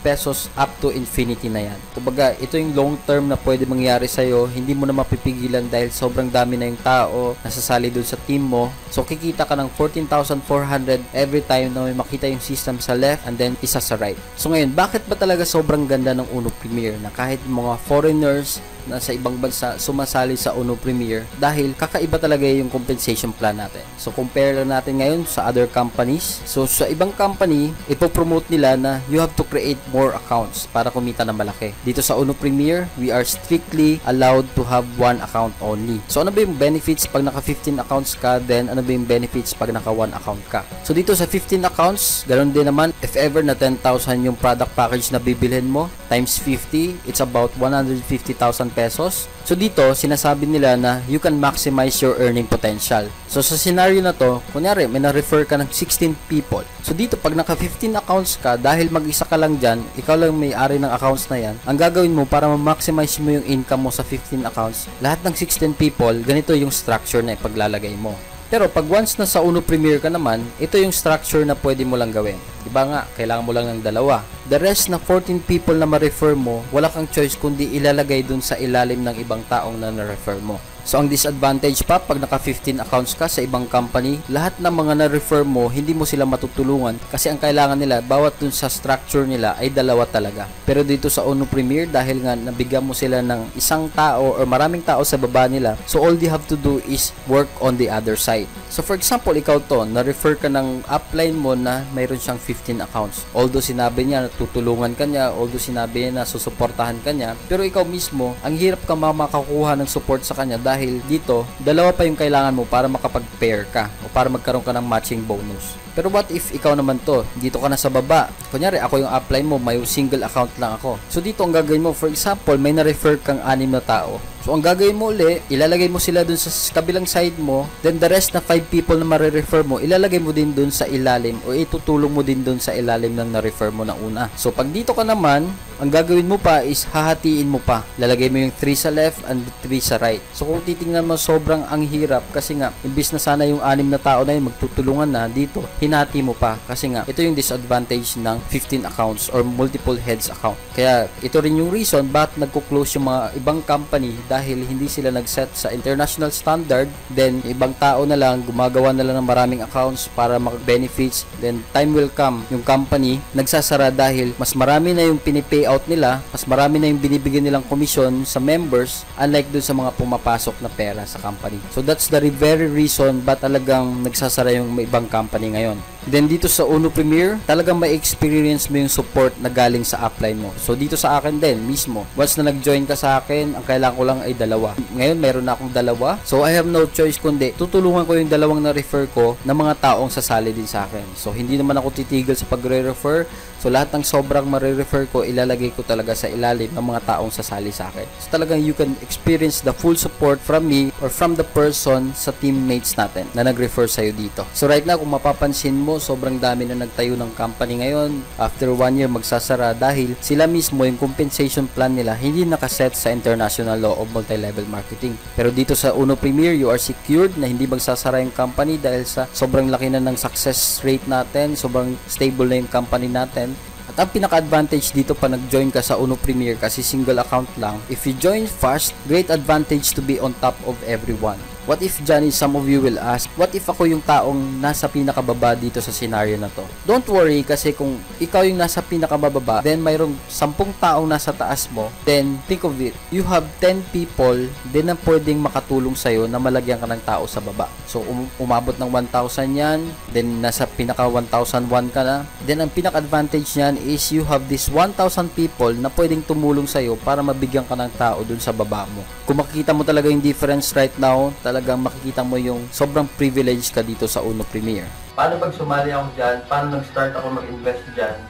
pesos up to infinity na yan. Kumbaga, ito yung long term na pwede mangyari sa'yo, hindi mo na mapipigilan dahil sobrang dami na yung tao nasasali dun sa team mo. So kikita ka ng 14,400 every time na may makita yung system sa left and then isa sa right. So ngayon, bakit ba talaga sobrang ganda ng Uno Premier na kahit mga foreigners na sa ibang bansa sumasali sa Uno Premier dahil kakaiba talaga yung compensation plan natin. So compare lang natin ngayon sa other companies. So sa ibang company, ipopromote nila na you have to create more accounts para kumita ng malaki. Dito sa Uno Premier, we are strictly allowed to have 1 account only. So ano ba yung benefits pag naka 15 accounts ka, then ano ba yung benefits pag naka 1 account ka? So dito sa 15 accounts, ganoon din naman, if ever na 10,000 yung product package na bibilhin mo, times 50, it's about 150,000 pesos. So dito, sinasabi nila na you can maximize your earning potential. So sa scenario na to, kunyari may na-refer ka ng 16 people. So dito, pag naka 15 accounts ka, dahil mag-isa ka lang dyan, ikaw lang may-ari ng accounts na yan, ang gagawin mo para ma-maximize mo yung income mo sa 15 accounts, lahat ng 16 people, ganito yung structure na ipaglalagay mo. Pero pag once na sa Uno Premier ka naman, ito yung structure na pwede mo lang gawin. Diba nga, kailangan mo lang ng dalawa. The rest na 14 people na ma-refer mo, wala kang choice kundi ilalagay dun sa ilalim ng ibang taong na na-refer mo. So ang disadvantage pa, pag naka 15 accounts ka sa ibang company, lahat ng mga na-refer mo, hindi mo sila matutulungan kasi ang kailangan nila, bawat dun sa structure nila ay dalawa talaga. Pero dito sa Uno Premier, dahil nga nabigyan mo sila ng isang tao or maraming tao sa baba nila, so all they have to do is work on the other side. So for example, ikaw to, na-refer ka ng upline mo na mayroon siyang 15 accounts. Although sinabi niya na tutulungan ka niya, although sinabi niya na susuportahan ka niya, pero ikaw mismo, ang hirap ka makakuha ng support sa kanya dahil dito, dalawa pa yung kailangan mo para makapag-pair ka o para magkaroon ka ng matching bonus. Pero what if ikaw naman to, dito ka na sa baba, kunyari ako yung upline mo, may single account lang ako. So dito ang gagawin mo, for example, may na-refer kang 6 na tao. So ang gagawin mo uli, ilalagay mo sila dun sa kabilang side mo, then the rest na 5 people na ma-refer mo, ilalagay mo din dun sa ilalim o itutulong mo din dun sa ilalim ng na-refer mo na una. So pag dito ka naman, ang gagawin mo pa is hahatiin mo pa. Lalagay mo yung 3 sa left and 3 sa right. So kung titingnan mo, sobrang ang hirap kasi nga, imbis na sana yung 6 na tao na yun magtutulungan na, dito, hinati mo pa. Kasi nga, ito yung disadvantage ng 15 accounts or multiple heads account. Kaya ito rin yung reason bakit nagko-close yung mga ibang company dahil hindi sila nag-set sa international standard, then ibang tao na lang gumagawa na lang ng maraming accounts para mag-benefits, then time will come yung company nagsasara dahil mas marami na yung pini-payout nila, mas marami na yung binibigyan nilang commission sa members unlike dun sa mga pumapasok na pera sa company. So that's the very reason ba talagang nagsasara yung ibang company ngayon. Then dito sa Uno Premier, talagang may experience mo yung support na galing sa upline mo. So dito sa akin din mismo, once na nag-join ka sa akin, ang kailangan ko lang ay 2. Ngayon meron na akong 2. So I have no choice kundi tutulungan ko yung 2 na refer ko ng mga taong sasali din sa akin. So hindi naman ako titigil sa pagre-refer. So lahat ng sobrang marirefer ko, ilalagay ko talaga sa ilalim ng mga taong sasali sa akin. So talagang you can experience the full support from me or from the person sa teammates natin na nag-refer sa'yo dito. So right now, kung mapapansin mo, sobrang dami na nagtayo ng company ngayon. After 1 year, magsasara dahil sila mismo, yung compensation plan nila, hindi nakaset sa International Law of Multi-Level Marketing. Pero dito sa Uno Premier, you are secured na hindi magsasara yung company dahil sa sobrang laki na ng success rate natin, sobrang stable na yung company natin. At ang pinaka-advantage dito pa nag-join ka sa Uno Premier kasi single account lang. If you join fast, great advantage to be on top of everyone. What if, Johnny, some of you will ask, what if ako yung taong nasa pinakababa dito sa scenario na to? Don't worry kasi kung ikaw yung nasa pinakababa, then mayroong 10 taong nasa taas mo, then think of it, you have 10 people din na pwedeng makatulong sa'yo na malagyan ka ng tao sa baba. So, umabot ng 1,000 yan, then nasa pinaka 1,001 ka na, then ang pinaka-advantage niyan is you have this 1,000 people na pwedeng tumulong sa'yo para mabigyan ka ng tao dun sa baba mo. Kung makikita mo talaga yung difference right now, talagang makikita mo yung sobrang privilege ka dito sa Uno Premier. Paano pag sumali ako dyan? Paano nag-start ako mag-invest dyan?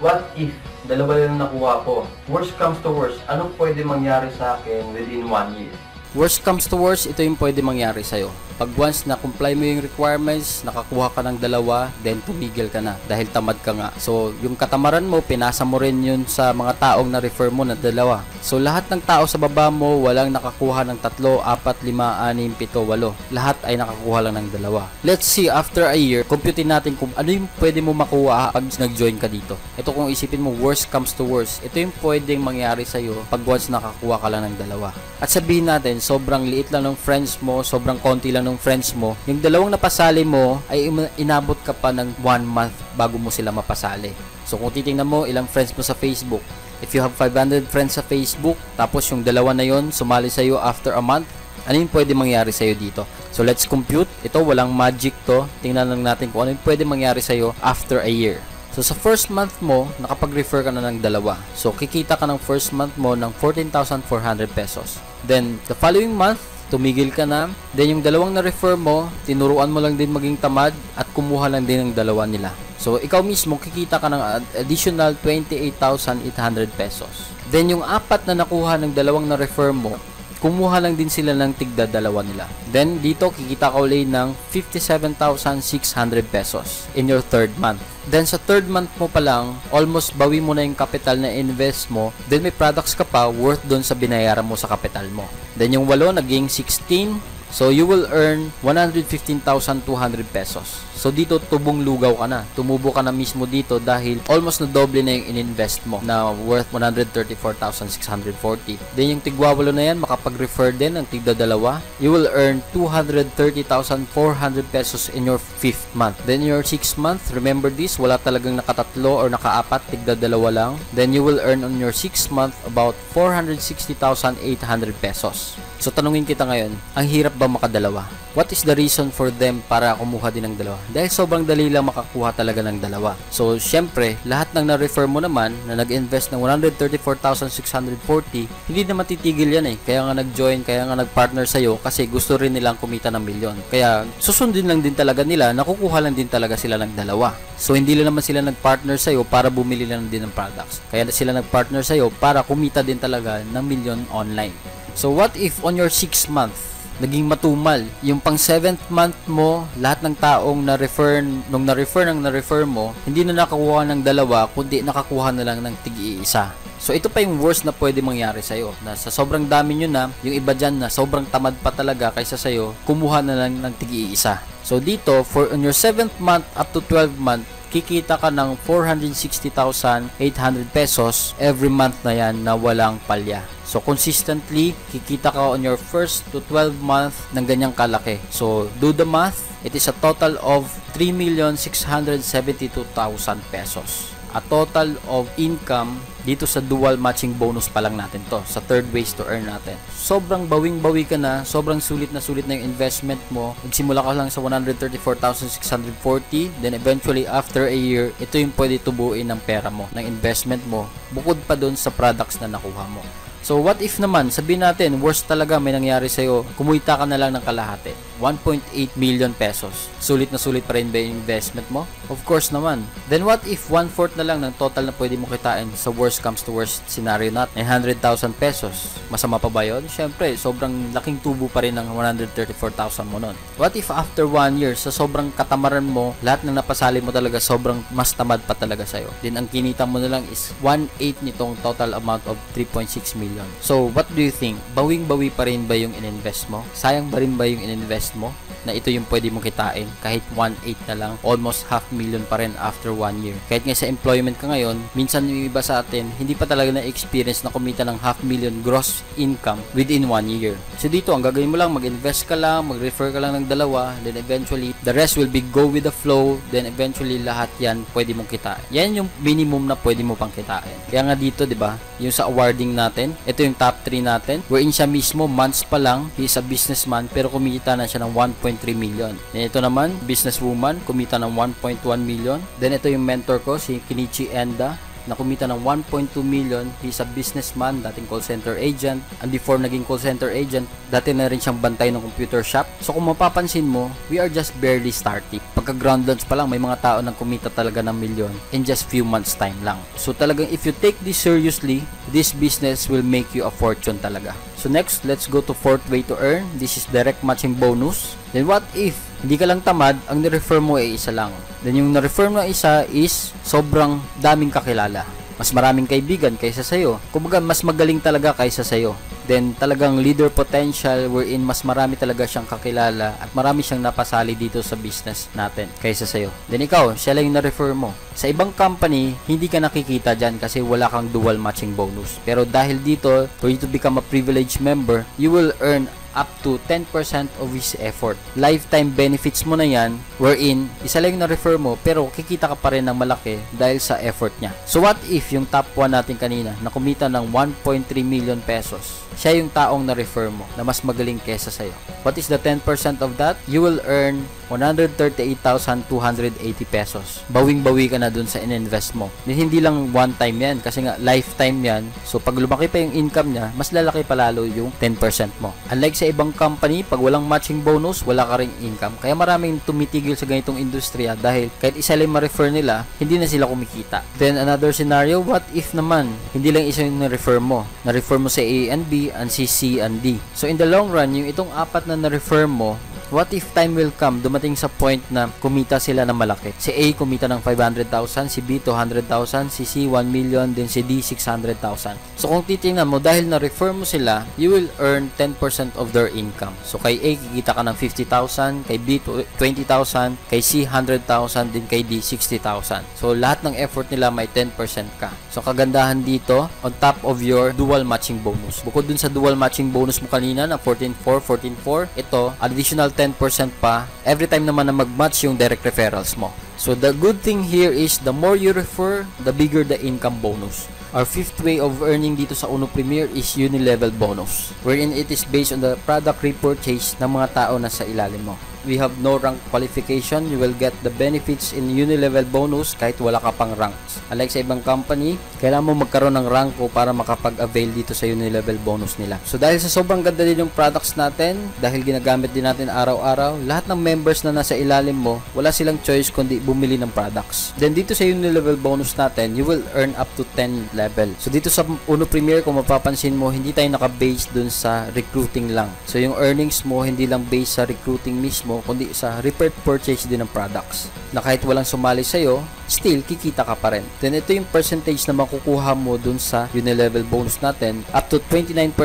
What if 2 lang nakuha ko? Worst comes to worst, anong pwede mangyari sa akin within 1 year? Worst comes to worst, ito yung pwede mangyari sa'yo. Pag once na comply mo yung requirements, nakakuha ka ng 2, then tumigil ka na dahil tamad ka nga. So, yung katamaran mo, pinasa mo rin yun sa mga taong na-refer mo na 2. So, lahat ng tao sa baba mo, walang nakakuha ng 3, 4, 5, 6, 7, 8. Lahat ay nakakuha lang ng 2. Let's see, after a year, computin natin kung ano yung pwede mo makuha pag nag-join ka dito. Ito kung isipin mo, worst comes to worst. Ito yung pwedeng mangyari sa'yo pag once nakakuha ka lang ng 2. At sabihin natin, sobrang liit lang ng friends mo, sobrang konti lang ng friends mo, yung 2 napasali mo ay inabot ka pa ng 1 month bago mo sila mapasali. So kung titingnan mo ilang friends mo sa Facebook, if you have 500 friends sa Facebook, tapos yung 2 na yon sumali sa'yo after a month, ano yung pwede mangyari sa'yo dito? So let's compute. Ito walang magic to. Tingnan lang natin kung ano yung pwede mangyari sa'yo after a year. So sa first month mo, nakapag-refer ka na ng 2. So kikita ka ng first month mo ng 14,400 pesos. Then the following month, tumigil ka na. Then yung 2 na-refer mo, tinuruan mo lang din maging tamad at kumuha lang din ng 2 nila. So ikaw mismo kikita ka ng additional 28,800 pesos. Then yung 4 na nakuha ng 2 na-refer mo, kumuha lang din sila ng tigda 2 nila. Then dito kikita ka ulit ng 57,600 pesos in your 3rd month. Then sa 3rd month mo pa lang, almost bawi mo na yung capital na invest mo. Then may products ka pa worth doon sa binayaran mo sa capital mo. Then yung 8 naging 16. So you will earn 115,200 pesos. So dito tubong lugaw ka na. Tumubo ka na mismo dito dahil almost na doble na yung in-invest mo na worth 134,640. Then yung tigwawalo na yan, makapag-refer din ng tigda 2. You will earn 230,400 pesos in your 5th month. Then your 6th month, remember this, wala talagang nakatatlo or nakaapat, tigda 2 lang. Then you will earn on your 6th month about 460,800 pesos. So tanungin kita ngayon, ang hirap ba makadalawa? What is the reason for them para kumuha din ng 2? Dahil sobrang dali lang makakuha talaga ng 2. So syempre, lahat ng na-refer mo naman na nag-invest ng 134,640, hindi naman titigil yan eh. Kaya nga nag-join, kaya nga nag-partner sa'yo kasi gusto rin nilang kumita ng milyon. Kaya susundin lang din talaga nila, nakukuha lang din talaga sila ng 2. So hindi lang naman sila nag-partner sa'yo para bumili lang din ng products. Kaya sila nag-partner sa'yo para kumita din talaga ng milyon online. So what if on your 6th month, naging matumal, yung pang 7th month mo, lahat ng taong na-refer mo, hindi na nakakuha ng 2, kundi nakakuha na lang ng tig-iisa. So ito pa yung worst na pwede mangyari sa'yo, na sa sobrang dami nyo na, yung iba dyan na sobrang tamad pa talaga kaysa sa'yo, kumuha na lang ng tig-iisa. So dito, for on your 7th month up to 12th month, kikita ka ng 460,800 pesos every month na yan na walang palya. So consistently, kikita ka on your 1st to 12th month ng ganyang kalaki. So do the math, it is a total of 3,672,000 pesos. a total of income dito sa dual matching bonus pa lang natin to, sa third ways to earn natin. Sobrang bawing-bawi ka na, sobrang sulit na yung investment mo. Nagsimula ka lang sa 134,640, then eventually after a year, ito yung pwede tubuin ng pera mo, ng investment mo, bukod pa dun sa products na nakuha mo. So what if naman, sabihin natin, worst talaga may nangyari sa'yo, kumita ka na lang ng kalahati, 1.8 million pesos. Sulit na sulit pa rin ba yung investment mo? Of course naman. Then what if 1/4 na lang ng total na pwede mo kitain sa worst comes to worst scenario natin, 900,000 pesos? Masama pa ba yun? Siyempre, sobrang laking tubo pa rin ng 134,000 mo nun. What if after 1 year, sa sobrang katamaran mo, lahat ng napasali mo talaga sobrang mas tamad pa talaga sa'yo. Then ang kinita mo na lang is 1/8 nitong total amount of 3.6 million. So, what do you think? Bawing-bawi pa rin ba yung ininvest mo? Sayang ba rin ba yung ininvest mo? Na ito yung pwede mong kitain kahit 1/8 na lang, almost 500,000 pa rin after 1 year. Kahit nga sa employment ka ngayon, minsan yung iba sa atin, hindi pa talaga na-experience na kumita ng 500,000 gross income within 1 year. So dito, ang gagawin mo lang, mag-invest ka lang, mag-refer ka lang ng dalawa, then eventually, the rest will be go with the flow, then eventually lahat yan pwede mong kitain. Yan yung minimum na pwede mo pang kitain. Kaya nga dito, di ba, yung sa awarding natin, ito yung top 3 natin, wherein siya mismo, months pa lang, he is a businessman, pero kumita na siya ng 1.3 million. Then ito naman, businesswoman, kumita ng 1.1 million. Then ito yung mentor ko, si Kinichi Enda, na kumita ng 1.2 million. He's a businessman, dating call center agent, and before naging call center agent, dati na rin siyang bantay ng computer shop. So kung mapapansin mo, we are just barely starting. Pagka ground launch pa lang, may mga tao nang kumita talaga ng milyon in just few months time lang. So talagang if you take this seriously, this business will make you a fortune talaga. So next, let's go to fourth way to earn. This is direct matching bonus. Then what if hindi ka lang tamad, ang ni-refer mo ay isa lang. Then yung na-refer mo isa is sobrang daming kakilala. Mas maraming kaibigan kaysa sa'yo. Kumbaga, mas magaling talaga kaysa sa'yo. Then talagang leader potential wherein mas marami talaga siyang kakilala at marami siyang napasali dito sa business natin kaysa sa'yo. Then ikaw, siya lang yung na-refer mo. Sa ibang company, hindi ka nakikita dyan kasi wala kang dual matching bonus. Pero dahil dito, for you to become a privileged member, you will earn up to 10% of his effort. Lifetime benefits mo na yan, wherein isa lang yung na-refer mo pero kikita ka pa rin ng malaki dahil sa effort niya. So what if yung top 1 natin kanina na kumita ng 1.3 million pesos, siya yung taong na-refer mo na mas magaling kesa sa'yo? What is the 10% of that? You will earn 138,280 pesos. Bawing-bawi ka na dun sa in-invest mo. Hindi lang one time yan kasi nga lifetime yan. So pag lumaki pa yung income niya, mas lalaki pa lalo yung 10% mo. Unlike sa ibang company, pag walang matching bonus, wala ka ring income. Kaya maraming tumitigil sa ganitong industriya dahil kahit isa lang ma-refer nila, hindi na sila kumikita. Then another scenario, what if naman, hindi lang isa yung na-refer mo. Na-refer mo sa A and B and si C and D. So in the long run, yung itong apat na na-refer mo, what if time will come, dumating sa point na kumita sila ng malaki? Si A kumita ng 500,000, si B 200,000, si C 1 million, then si D 600,000. So kung titingnan mo, dahil na-refer mo sila, you will earn 10% of their income. So kay A, kikita ka ng 50,000, kay B 20,000, kay C 100,000, din kay D 60,000. So lahat ng effort nila may 10% ka. So kagandahan dito, on top of your dual matching bonus. Bukod dun sa dual matching bonus mo kanina na 14.4, 14.4, ito, additional 10% pa every time naman na mag-match yung direct referrals mo. So the good thing here is the more you refer, the bigger the income bonus. Our fifth way of earning dito sa Uno Premier is uni-level bonus, wherein it is based on the product repurchase ng mga tao na sa ilalim mo. We have no rank qualification. You will get the benefits in uni-level bonus kahit wala ka pang ranks. Unlike sa ibang company, kailangan mo magkaroon ng ranko para makapag-avail dito sa uni-level bonus nila. So dahil sa sobrang ganda din yung products natin, dahil ginagamit din natin araw-araw, lahat ng members na nasa ilalim mo, wala silang choice kundi bumili ng products. Then dito sa uni-level bonus natin, you will earn up to 10 level. So dito sa Uno Premier, kung mapapansin mo, hindi tayo naka-base dun sa recruiting lang. So yung earnings mo, hindi lang based sa recruiting mismo, kundi sa repeat purchase din ng products na kahit walang sumali sa'yo, still kikita ka pa rin. Then ito yung percentage na makukuha mo dun sa uni-level bonus natin, up to 29%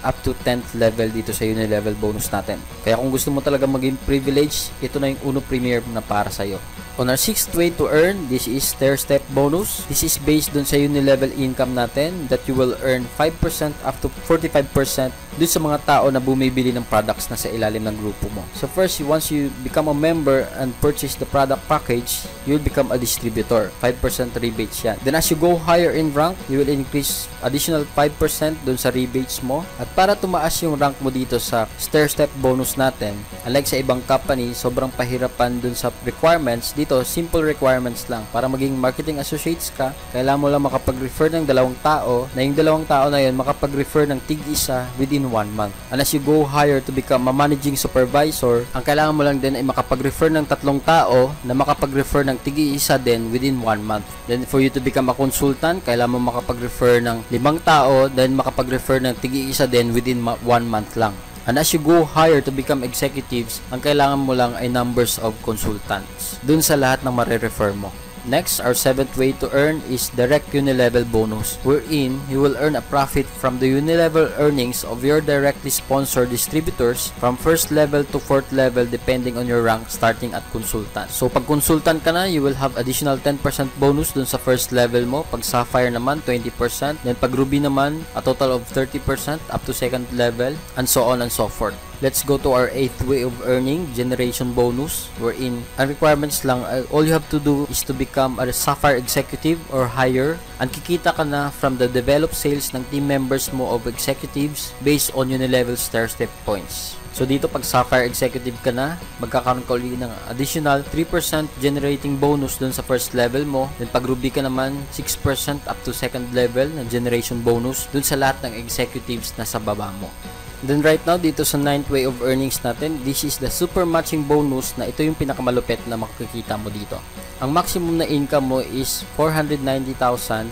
up to 10th level dito sa uni-level bonus natin. Kaya kung gusto mo talaga maging privilege, ito na yung Uno Premier na para sa'yo. On our sixth way to earn, this is stair-step bonus. This is based dun sa uni-level income natin that you will earn 5% up to 45% dun sa mga tao na bumibili ng products na sa ilalim ng grupo mo. So first, once you become a member and purchase the product package, you'll become a distributor. distributor. 5% rebates yan. Then as you go higher in rank, you will increase additional 5% dun sa rebates mo. At para tumaas yung rank mo dito sa stair-step bonus natin, unlike sa ibang company, sobrang pahirapan dun sa requirements. Dito, simple requirements lang. Para maging marketing associates ka, kailangan mo lang makapag-refer ng 2 tao, na yung 2 tao na yun makapag-refer ng tig-isa within 1 month. And as you go higher to become a managing supervisor, ang kailangan mo lang din ay makapag-refer ng 3 tao na makapag-refer ng tig-isa din within 1 month. Then for you to become a consultant, kailangan mo makapag-refer ng 5 tao, then makapag-refer ng tig-isa din within 1 month lang. And as you go higher to become executives, ang kailangan mo lang ay numbers of consultants dun sa lahat ng marirefer mo. Next, our 7th way to earn is direct unilevel bonus, wherein you will earn a profit from the unilevel earnings of your directly sponsored distributors from 1st level to 4th level depending on your rank starting at consultant. So pag consultant ka na, you will have additional 10% bonus dun sa 1st level mo. Pag sapphire naman, 20%. Then pag ruby naman, a total of 30% up to 2nd level, and so on and so forth. Let's go to our 8th way of earning, generation bonus, wherein ang requirements lang, all you have to do is to become a Sapphire executive or higher, and kikita ka na from the developed sales ng team members mo of executives based on unilevel stair-step points. So dito pag Sapphire executive ka na, magkakaroon ka ulit ng additional 3% generating bonus dun sa 1st level mo. Then pag Ruby ka naman, 6% up to 2nd level na generation bonus dun sa lahat ng executives na sa baba mo. Then right now, dito sa 9th way of earnings natin, this is the super matching bonus na ito yung pinakamalupit na makikita mo dito. Ang maximum na income mo is 490,800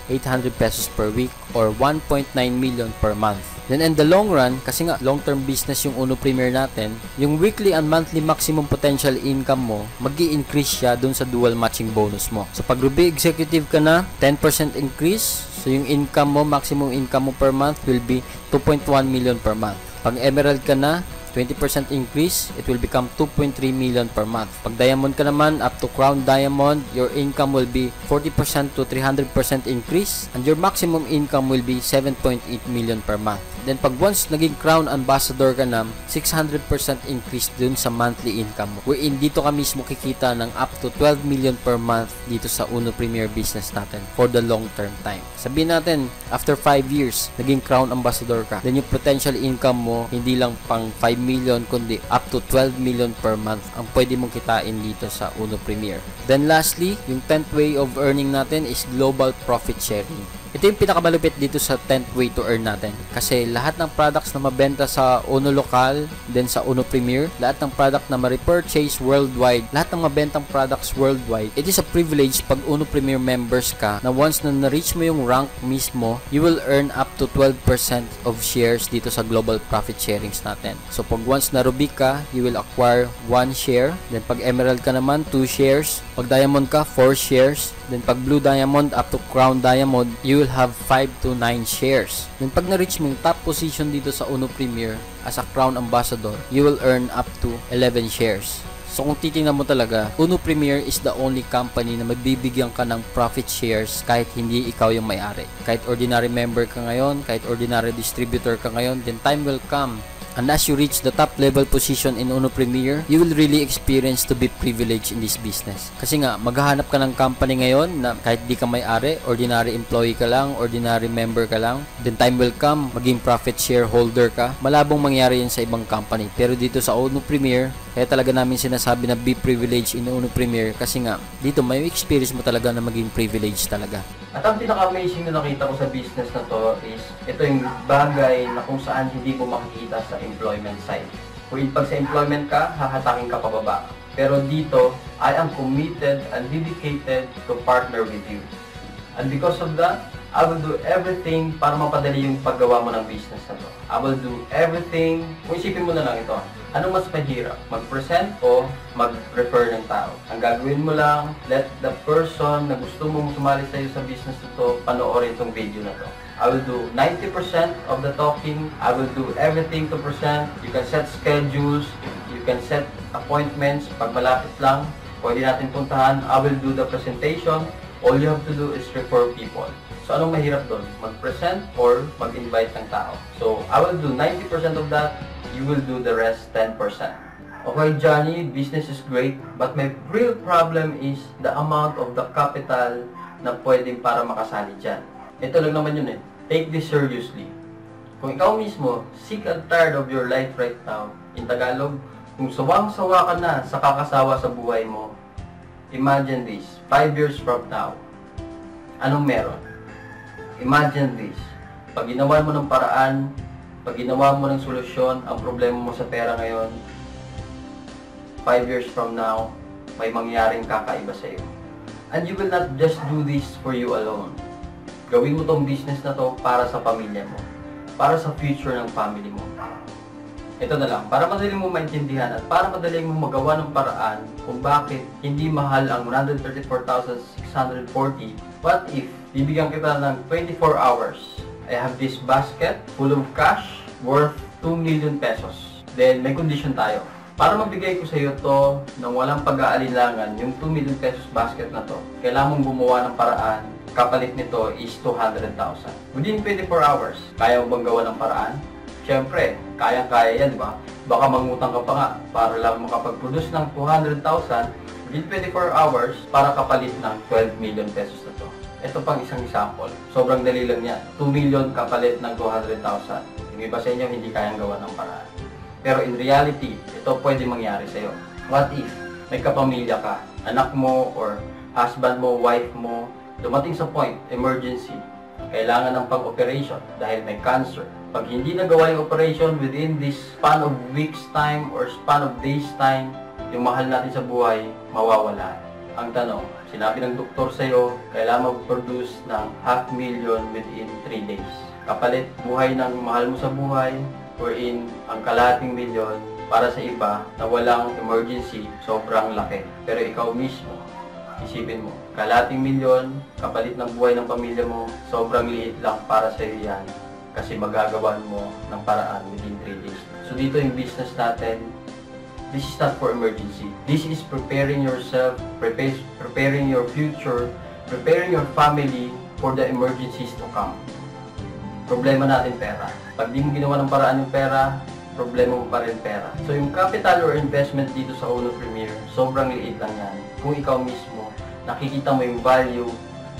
pesos per week or 1.9 million per month. Then in the long run, kasi nga long-term business yung Uno Premier natin, yung weekly and monthly maximum potential income mo, magi-increase siya dun sa dual matching bonus mo. So pag Ruby Executive ka na, 10% increase. So yung income mo, maximum income mo per month will be 2.1 million per month. Pag Emerald ka na, 20% increase, it will become 2.3 million per month. Pag Diamond ka naman, up to Crown Diamond, your income will be 40% to 300% increase, and your maximum income will be 7.8 million per month. Then pag once naging Crown Ambassador ka na, 600% increase dun sa monthly income mo. Wherein dito ka mismo kikita ng up to 12 million per month dito sa Uno Premier business natin for the long term time. Sabihin natin, after 5 years, naging Crown Ambassador ka, then yung potential income mo, hindi lang pang 5 million kundi up to 12 million per month ang pwede mong kitain dito sa Uno Premier. Then lastly, yung 10th way of earning natin is global profit sharing. Ito yung pinakamalupit dito sa 10th way to earn natin. Kasi lahat ng products na mabenta sa Uno Local, then sa Uno Premier, lahat ng product na ma-repurchase worldwide, lahat ng mabentang products worldwide, it is a privilege pag Uno Premier members ka na once na na-reach mo yung rank mismo, you will earn up to 12% of shares dito sa global profit sharings natin. So pag once na Ruby ka, you will acquire 1 share. Then pag Emerald ka naman, 2 shares. Pag Diamond ka, 4 shares. Then pag Blue Diamond up to Crown Diamond, you will have 5 to 9 shares. Then pag na-reach mo yung top position dito sa Uno Premier as a Crown Ambassador, you will earn up to 11 shares. So kung titingnan mo talaga, Uno Premier is the only company na magbibigyan ka ng profit shares kahit hindi ikaw yung may-ari. Kahit ordinary member ka ngayon, kahit ordinary distributor ka ngayon, then time will come. And as you reach the top level position in Uno Premier, you will really experience to be privileged in this business. Kasi nga, maghahanap ka ng company ngayon na kahit di ka may-ari, ordinary employee ka lang, ordinary member ka lang, then time will come, maging profit shareholder ka. Malabong mangyari yan sa ibang company. Pero dito sa Uno Premier, kaya talaga namin sinasabi na be privileged in Uno Premier kasi nga, dito may experience mo talaga na maging privileged talaga. At ang pinaka-amazing na nakita ko sa business na to is ito yung bagay na kung saan hindi mo makikita sa employment side. Kung pag sa employment ka, hahatakin ka pababa. Pero dito, I am committed and dedicated to partner with you. And because of that, I will do everything para mapadali yung paggawa mo ng business na to. I will do everything. Kung isipin mo na lang ito, ano mas mahirap? Mag-present o mag-refer ng tao? Ang gagawin mo lang, let the person na gusto mong sumali sa'yo sa business na to, panoorin itong video na to. I will do 90% of the talking. I will do everything to present. You can set schedules. You can set appointments. Pag malapit lang, pwede natin puntahan. I will do the presentation. All you have to do is refer people. So, anong mahirap doon? Mag-present or mag-invite ng tao. So, I will do 90% of that. You will do the rest 10%. Okay, Johnny, business is great, but my real problem is the amount of the capital na pwedeng para makasali dyan. Ito lang naman yun eh. Take this seriously. Kung ikaw mismo, sick and tired of your life right now, in Tagalog, kung sawang-sawa ka na sa kakasawa sa buhay mo, imagine this, 5 years from now, anong meron? Imagine this, pag ginawa mo ng paraan, pag ginawa mo ng solusyon, ang problema mo sa pera ngayon, 5 years from now, may mangyaring kakaiba sa iyo. And you will not just do this for you alone. Gawin mo tong business na to para sa pamilya mo, para sa future ng family mo. Ito na lang, para madali mo maintindihan at para madali mo magawa ng paraan kung bakit hindi mahal ang 134,640. What if bibigyan kita ng 24 hours? I have this basket full of cash worth 2 million pesos. Then may condition tayo. Para mabigay ko sa iyo to ng walang pag-aalinlangan, yung 2 million pesos basket na to, kailangan mong gumawa ng paraan. Kapalit nito is 200,000. Within 24 hours, kaya mo bang gawa ng paraan? Siyempre, kayang-kaya yan, di ba? Baka mangutang ka pa nga para lang makapag-produce ng 200,000 within 24 hours para kapalit ng 12 million pesos na to. Ito pang isang example. Sobrang dali lang yan. 2 million kapalit ng 200,000. Yung iba sa inyo hindi kayang gawa ng paraan. Pero in reality, ito pwede mangyari sa'yo. What if may kapamilya ka, anak mo or husband mo, wife mo, dumating sa point, emergency, kailangan ng pang-operation dahil may cancer. Pag hindi nagawa yung operation within this span of weeks time or span of days time, yung mahal natin sa buhay, mawawala. Ang tanong, sinabi ng doktor sa'yo, kailangan mag-produce ng 500,000 within 3 days. Kapalit buhay ng mahal mo sa buhay, wherein ang kalahating milyon para sa iba na walang emergency, sobrang laki. Pero ikaw mismo, isipin mo, kalahating milyon, kapalit ng buhay ng pamilya mo, sobrang liit lang para sa iyo yan kasi magagawan mo ng paraan within 3 days. So dito yung business natin, this is not for emergency. This is preparing yourself, preparing your future, preparing your family for the emergencies to come. Problema natin pera. Pag di mo ginawa ng paraan yung pera, problema mo pa rin pera. So yung capital or investment dito sa Uno Premier, sobrang liit lang yan. Kung ikaw mismo, nakikita mo yung value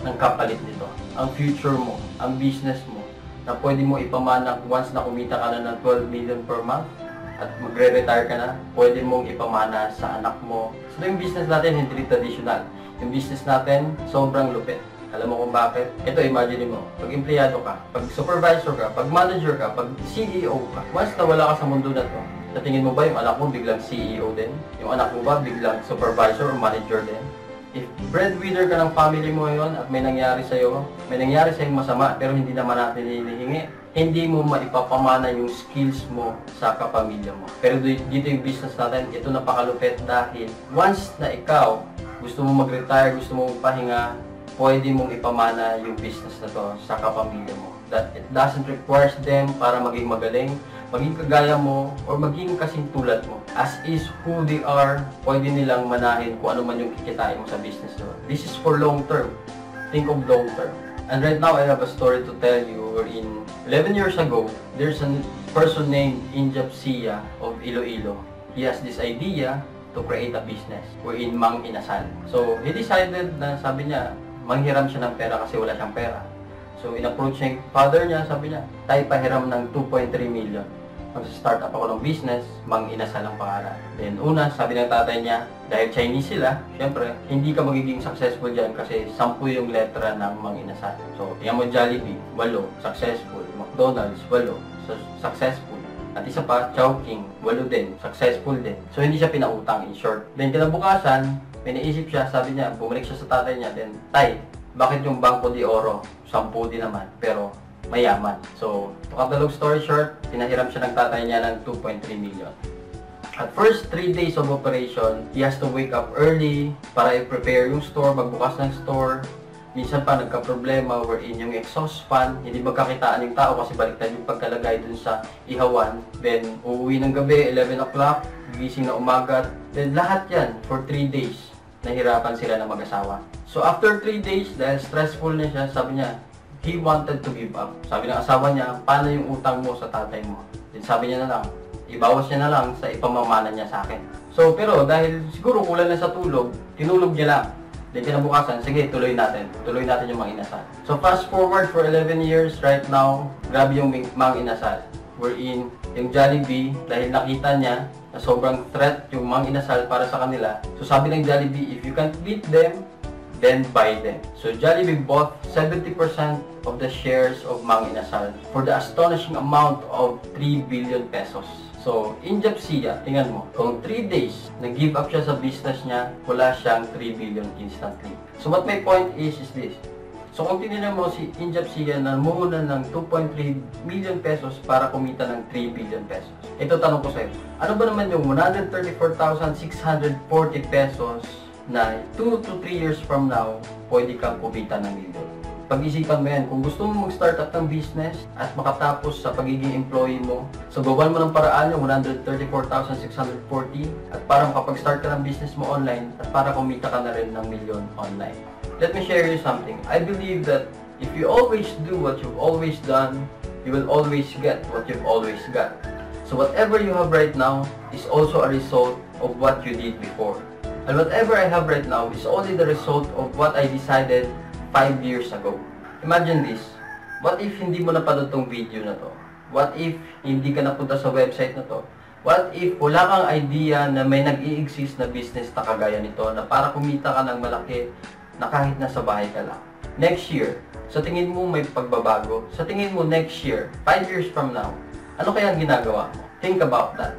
ng kapalit nito. Ang future mo, ang business mo, na pwede mo ipamana once na kumita ka na ng 12 million per month at magre-retire ka na, pwede mong ipamana sa anak mo. So yung business natin, hindi traditional. Yung business natin, sobrang lupit. Alam mo kung bakit? Ito, imagine mo, pag empleyado ka, pag supervisor ka, pag manager ka, pag CEO ka, once na wala ka sa mundo na to, sa tingin mo ba yung anak mo biglang CEO din? Yung anak mo ba biglang supervisor or manager din? If breadwinner ka ng family mo ngayon at may nangyari sa'yo, may nangyari sa'yong masama pero hindi naman natin hinihingi, hindi mo maipapamana yung skills mo sa kapamilya mo. Pero dito yung business natin, ito napakalupit dahil once na ikaw gusto mo mag-retire, gusto mo magpahinga, pwede mong ipamana yung business na to sa kapamilya mo. That it doesn't require them para maging magaling, maging kagaya mo, or maging kasing tulad mo. As is who they are, pwede nilang manahin kung ano man yung kikitain mo sa business na. This is for long term. Think of long term. And right now, I have a story to tell you wherein 11 years ago, there's a person named Injap Sia of Iloilo. He has this idea to create a business wherein Mang Inasal. So, he decided na sabi niya, manghiram siya ng pera kasi wala siyang pera. So, in-approach niya yung father niya, sabi niya, tayo pahiram ng 2.3 million. Mag-start up ako ng business, Mang Inasal ang pangalan. Then, una, sabi ng tatay niya, dahil Chinese sila, syempre, hindi ka magiging successful dyan kasi 10 yung letra ng Mang Inasal. So, tingnan mo Jollibee, 8, successful. McDonald's, 8, successful. At isa pa, Chowking, 8 din, successful din. So, hindi siya pinautang, in short. Then, kinabukasan, may naisip siya, sabi niya, bumalik siya sa tatay niya, then, tay, bakit yung Bangko de Oro, 10 din naman, pero mayaman. So, to cut the long story short, pinahiram siya ng tatay niya ng 2.3 million. At first 3 days of operation, he has to wake up early para i-prepare yung store, magbukas ng store. Minsan pa nagka-problema wherein yung exhaust fan, hindi magkakitaan yung tao kasi baliktad yung pagkalagay dun sa ihawan. Then, uuwi ng gabi, 11 o'clock, gising na umaga. Then, lahat yan for 3 days. Nahirapan sila na mag-asawa. So after 3 days, dahil stressful na siya, sabi niya, he wanted to give up. Sabi ng asawa niya, paano yung utang mo sa tatay mo? Then sabi niya na lang, ibawas niya na lang sa ipamamana niya sa akin. So, pero dahil siguro kulang na sa tulog, tinulog niya lang. Then kinabukasan, sige, tuloy natin yung Mang Inasal. So, fast forward for 11 years right now, grabe yung Mang Inasal. We're in yung Jollibee, dahil nakita niya na sobrang threat yung Mang Inasal para sa kanila. So, sabi ng Jollibee, if you can't beat them, then buy them. So, Jollibee bought 70% of the shares of Mang Inasal for the astonishing amount of 3 billion pesos. So, in Japsia, tingnan mo, kung 3 days, nag-give up siya sa business niya, wala siyang 3 billion instantly. So, what my point is this. So, kung tinignan mo si Injapsia na muna ng 2.3 million pesos para kumita ng 3 billion pesos. Ito tanong ko sa'yo, ano ba naman yung 134,640 pesos na 2 to 3 years from now, pwede kang kumita ng milyon? Pag-isipan mo yan, kung gusto mo mag-start up ng business at makatapos sa pagiging employee mo, so gawan mo ng paraan yung 134,640 at para makapag-start ka ng business mo online at para kumita ka na rin ng milyon online. Let me share you something. I believe that if you always do what you've always done, you will always get what you've always got. So whatever you have right now is also a result of what you did before. And whatever I have right now is only the result of what I decided 5 years ago. Imagine this. What if hindi mo napanood tong video na to? What if hindi ka napunta sa website na to? What if wala kang idea na may nag-i-exist na business na kagaya nito na para kumita ka ng malaki na kahit nasa bahay ka lang? Next year, sa tingin mo may pagbabago? Sa tingin mo next year, 5 years from now, ano kaya ang ginagawa mo? Think about that.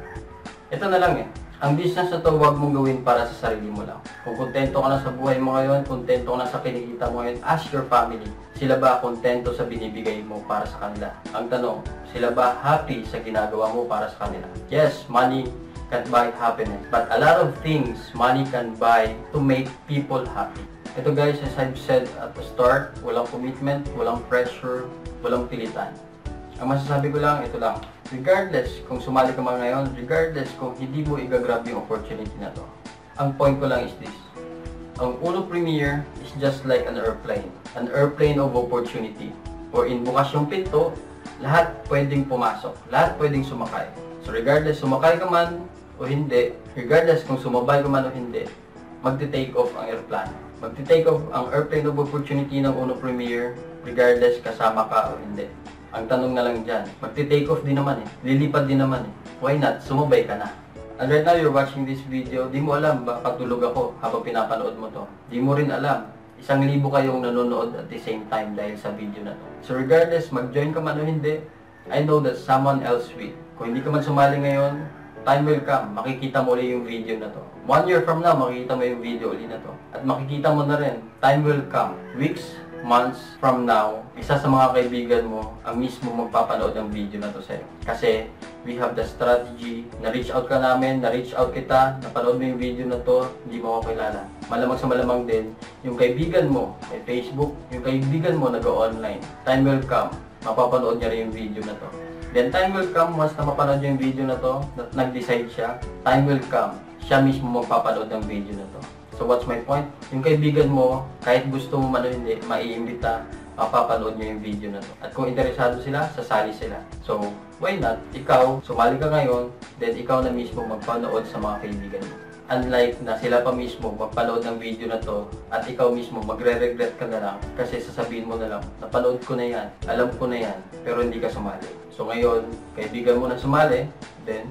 Ito na lang eh. Ang business na to, huwag mong gawin para sa sarili mo lang. Kung kontento ka na sa buhay mo ngayon, kontento ka na sa kinikita mo ngayon, ask your family. Sila ba kontento sa binibigay mo para sa kanila? Ang tanong, sila ba happy sa ginagawa mo para sa kanila? Yes, money can buy happiness. But a lot of things money can buy to make people happy. Ito guys, as I've said at the start, walang commitment, walang pressure, walang pilitan. Ang masasabi ko lang, ito lang. Regardless kung sumali ka man ngayon, regardless kung hindi mo i-grab yung opportunity na to, ang point ko lang is this. Ang Uno Premier is just like an airplane of opportunity. Wherein bukas yung pinto, lahat pwedeng pumasok, lahat pwedeng sumakay. So regardless sumakay ka man o hindi, regardless kung sumabay ka man o hindi, magte-take off ang airplane. Magte-take off ang airplane of opportunity ng Uno Premier, regardless kasama ka o hindi. Ang tanong na lang dyan, magti-take off din naman eh. Lilipad din naman eh. Why not? Sumabay ka na. And right now, you're watching this video, di mo alam ba patulog ako habang pinapanood mo to. Di mo rin alam, 1,000 kayong nanonood at the same time dahil sa video na to. So regardless, mag-join ka man o hindi, I know that someone else will. Kung hindi ka man sumali ngayon, time will come, makikita mo ulit yung video na to. 1 year from now, makikita mo yung video ulit na to. At makikita mo na rin, time will come, weeks, months from now, isa sa mga kaibigan mo ang mismo magpapanood ng video na to sa'yo. Kasi we have the strategy, na-reach out ka namin, na-reach out kita, napanood mo yung video na to, hindi mo ako kilala. Malamang sa malamang din, yung kaibigan mo may Facebook, yung kaibigan mo nag-online. Time will come, mapapanood niya rin yung video na to. Then time will come, once na mapanood yung video na to, nag-decide siya, time will come, siya mismo magpapanood ng video na to. So what's my point? Yung kaibigan mo, kahit gusto mo man o hindi, maiimbita, mapapanood nyo yung video na to. At kung interesado sila, sasali sila. So, why not? Ikaw, sumali ka ngayon, then ikaw na mismo magpanood sa mga kaibigan mo. Unlike na sila pa mismo magpanood ng video na to, at ikaw mismo magre-regret ka na lang, kasi sasabihin mo na lang, napanood ko na yan, alam ko na yan, pero hindi ka sumali. So ngayon, kaibigan mo na sumali, then,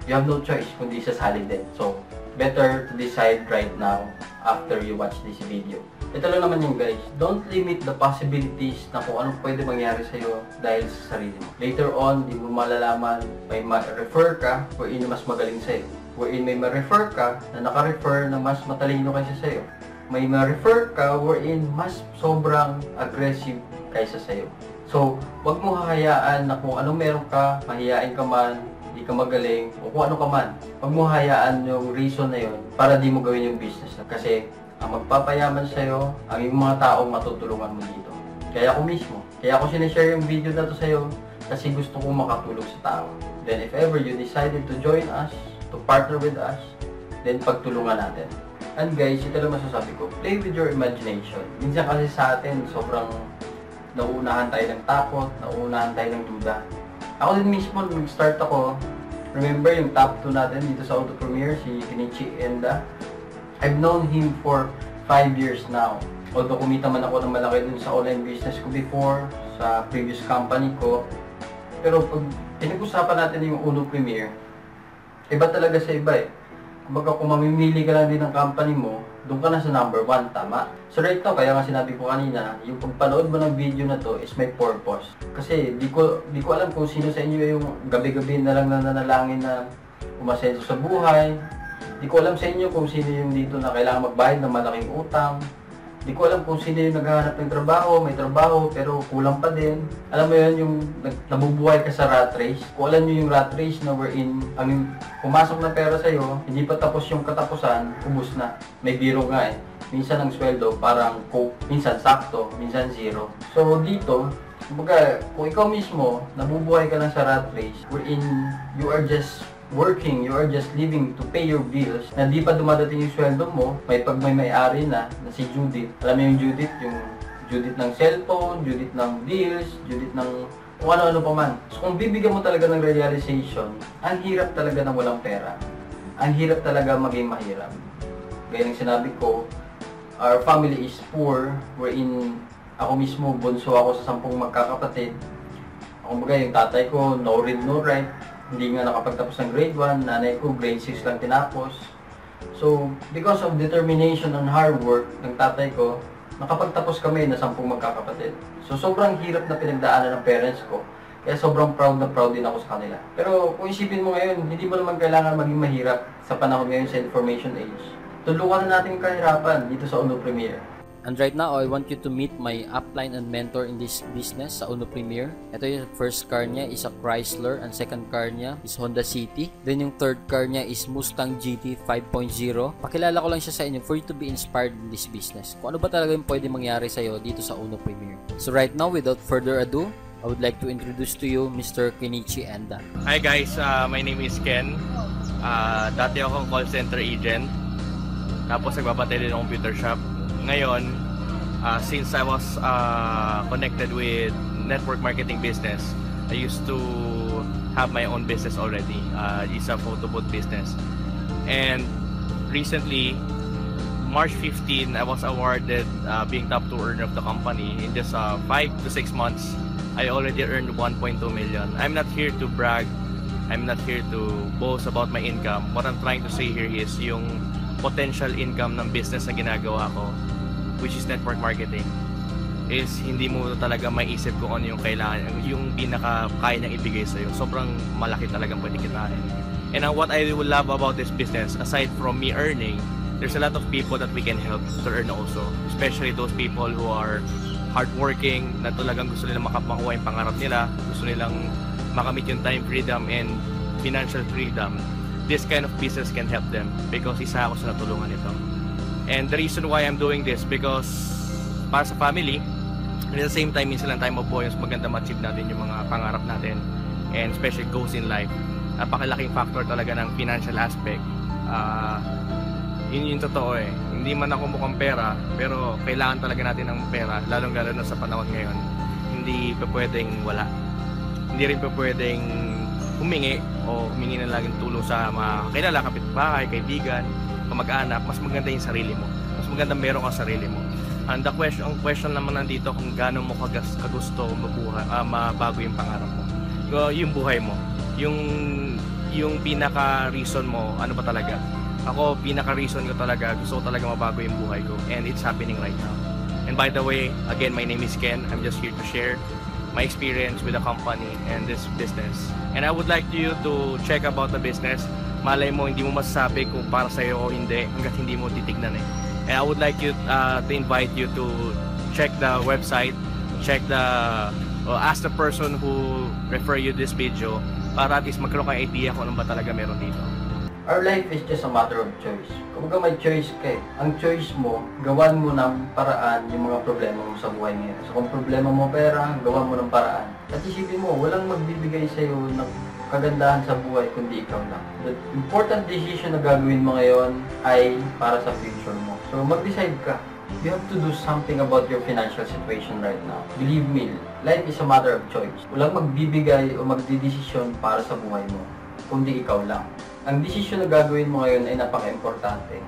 you have no choice kundi sasali din. So, better to decide right now after you watch this video. Ito lang naman yung guys, don't limit the possibilities na kung anong pwede mangyari sa'yo dahil sa sarili mo. Later on, di mo malalaman, may ma-refer ka wherein mas magaling sa'yo. Wherein may ma-refer ka na naka-refer na mas matalino kaysa sa'yo. May ma-refer ka wherein mas sobrang aggressive kaysa sa'yo. So, wag mo hahayaan na kung anong meron ka, mahihain ka man, di ka magaling, o kung ano ka man. Huwag mo hayaan yung reason na yun para di mo gawin yung business na. Kasi ang magpapayaman sa'yo, ang yung mga taong matutulungan mo dito. Kaya ako mismo. Kaya ako sinishare yung video na to sa'yo kasi gusto kong makatulong sa tao. Then if ever you decided to join us, to partner with us, then pagtulungan natin. And guys, ito lang masasabi ko, play with your imagination. Minsan kasi sa atin, sobrang nauunahan tayo ng takot, nauunahan tayo ng duda. Ako din mismo, nag-start ako. Remember yung top 2 natin dito sa Auto Premier, si Kenichi Enda. I've known him for 5 years now. Although kumita man ako ng malaki dun sa online business ko before, sa previous company ko. Pero pag pinag-usapan natin yung Uno Premier, iba talaga sa iba eh. Kumbaga kung mamimili ka lang din ng company mo, doon ka na sa number 1, tama? So right now, kaya nga sinabi ko kanina, yung pagpanood mo ng video na to is my purpose. Kasi di ko alam kung sino sa inyo yung gabi-gabi na lang nananalangin na umasenso sa buhay. Di ko alam sa inyo kung sino yung dito na kailangan magbayad ng malaking utang. Di ko alam kung sino yung naghahanap ng trabaho, may trabaho pero kulang pa din. Alam mo yun, yung nabubuhay ka sa rat race. Kung alam nyo yung rat race na wherein ang pumasok na pera sa'yo, hindi pa tapos yung katapusan, ubus na. May biro nga eh. Minsan ang sweldo parang minsan sakto, minsan zero. So dito, kumbaga, kung ikaw mismo, nabubuhay ka lang sa rat race, wherein you are just working, you are just living to pay your bills, na di pa dumadating yung sweldo mo, may may-ari na si Judith. Alam mo yung Judith ng cellphone, Judith ng deals, Judith ng kung ano-ano pa man. So kung bibigyan mo talaga ng realization, ang hirap talaga ng walang pera. Ang hirap talaga maging mahirap. Gaya ng sinabi ko, our family is poor, wherein ako mismo, bunso ako sa 10 magkakapatid. Ako baga, yung tatay ko, no read, no write. Hindi nga nakapagtapos ng grade 1, nanay ko grade 6 lang tinapos. So, because of determination and hard work ng tatay ko, nakapagtapos kami na 10 magkakapatid. So, sobrang hirap na pinagdaanan ng parents ko. Kaya sobrang proud din ako sa kanila. Pero kung isipin mo ngayon, hindi mo naman kailangan maging mahirap sa panahon ngayon sa information age. Tulungan na natin yung kahirapan dito sa Uno Premier. And right now, I want you to meet my upline and mentor in this business sa Uno Premier. Ito yung first car niya is a Chrysler and second car niya is Honda City. Then yung third car niya is Mustang GT 5.0. Pakilala ko lang siya sa inyo for you to be inspired in this business. Kung ano ba talaga yung pwede mangyari sa'yo dito sa Uno Premier. So right now, without further ado, I would like to introduce to you Mr. Kenichi Enda. Hi guys, my name is Ken. Dati akong call center agent. Tapos nagbabantay din ng computer shop. Ngayon, since I was connected with network marketing business, I used to have my own business already. It's a photo booth business. And recently, March 15, I was awarded being top 2 earner of the company. In just 5 to 6 months, I already earned 1.2 million. I'm not here to brag. I'm not here to boast about my income. What I'm trying to say here is yung potential income ng business na ginagawa ko, which is network marketing, is hindi mo talaga maisip kung ano yung kailangan, yung pinaka kaya niyang ibigay sa'yo. Sobrang malaki talagang pwede kitain. And what I will love about this business, aside from me earning, there's a lot of people that we can help to earn also. Especially those people who are hardworking, na talagang gusto nilang makakuha yung pangarap nila, gusto nilang makamit yung time freedom and financial freedom. This kind of business can help them because isa ako sa natulungan nito. And the reason why I'm doing this, because para sa family, and at the same time, minsan lang tayo mabuhay, mas maganda ma-achieve natin yung mga pangarap natin, and especially goals in life. Napakalaking factor talaga ng financial aspect. Yun yung totoo eh. Hindi man ako mukhang pera, pero kailangan talaga natin ng pera, lalong-lalo na sa panahon ngayon. Hindi pa pwedeng wala. Hindi rin pa pwedeng humingi o humingi na laging tulong sa mga kilala, kapitbahay, kaibigan, kamag-anak. Mas maganda yung sarili mo. Mas maganda meron ka sarili mo. And the question naman nandito kung gaano mo kagusto mabago yung pangarap mo. Yung buhay mo. Yung pinaka-reason mo, ano ba talaga? Ako, pinaka-reason ko talaga, gusto ko talaga mabago yung buhay ko. And it's happening right now. And by the way, again, my name is Ken. I'm just here to share my experience with the company and this business. And I would like you to check about the business. Malay mo, hindi mo masasabi kung para sa'yo o hindi hanggat hindi mo titignan eh. And I would like you to invite you to check the website, ask the person who refer you this video para at least magkaroon kang idea kung ano ba talaga meron dito. Our life is just a matter of choice. Kung may choice ka eh, ang choice mo, gawan mo ng paraan yung mga problema mo sa buhay ngayon. So kung problema mo pera, gawan mo ng paraan. At isipin mo, walang magbibigay sa'yo ng kagandahan sa buhay kundi ikaw lang. The important decision na gagawin mo ngayon ay para sa future mo. So mag-decide ka. you have to do something about your financial situation right now. Believe me, life is a matter of choice. Walang magbibigay o magdidesisyon para sa buhay mo, kundi ikaw lang. Ang desisyon na gagawin mo ngayon ay napaka-importante.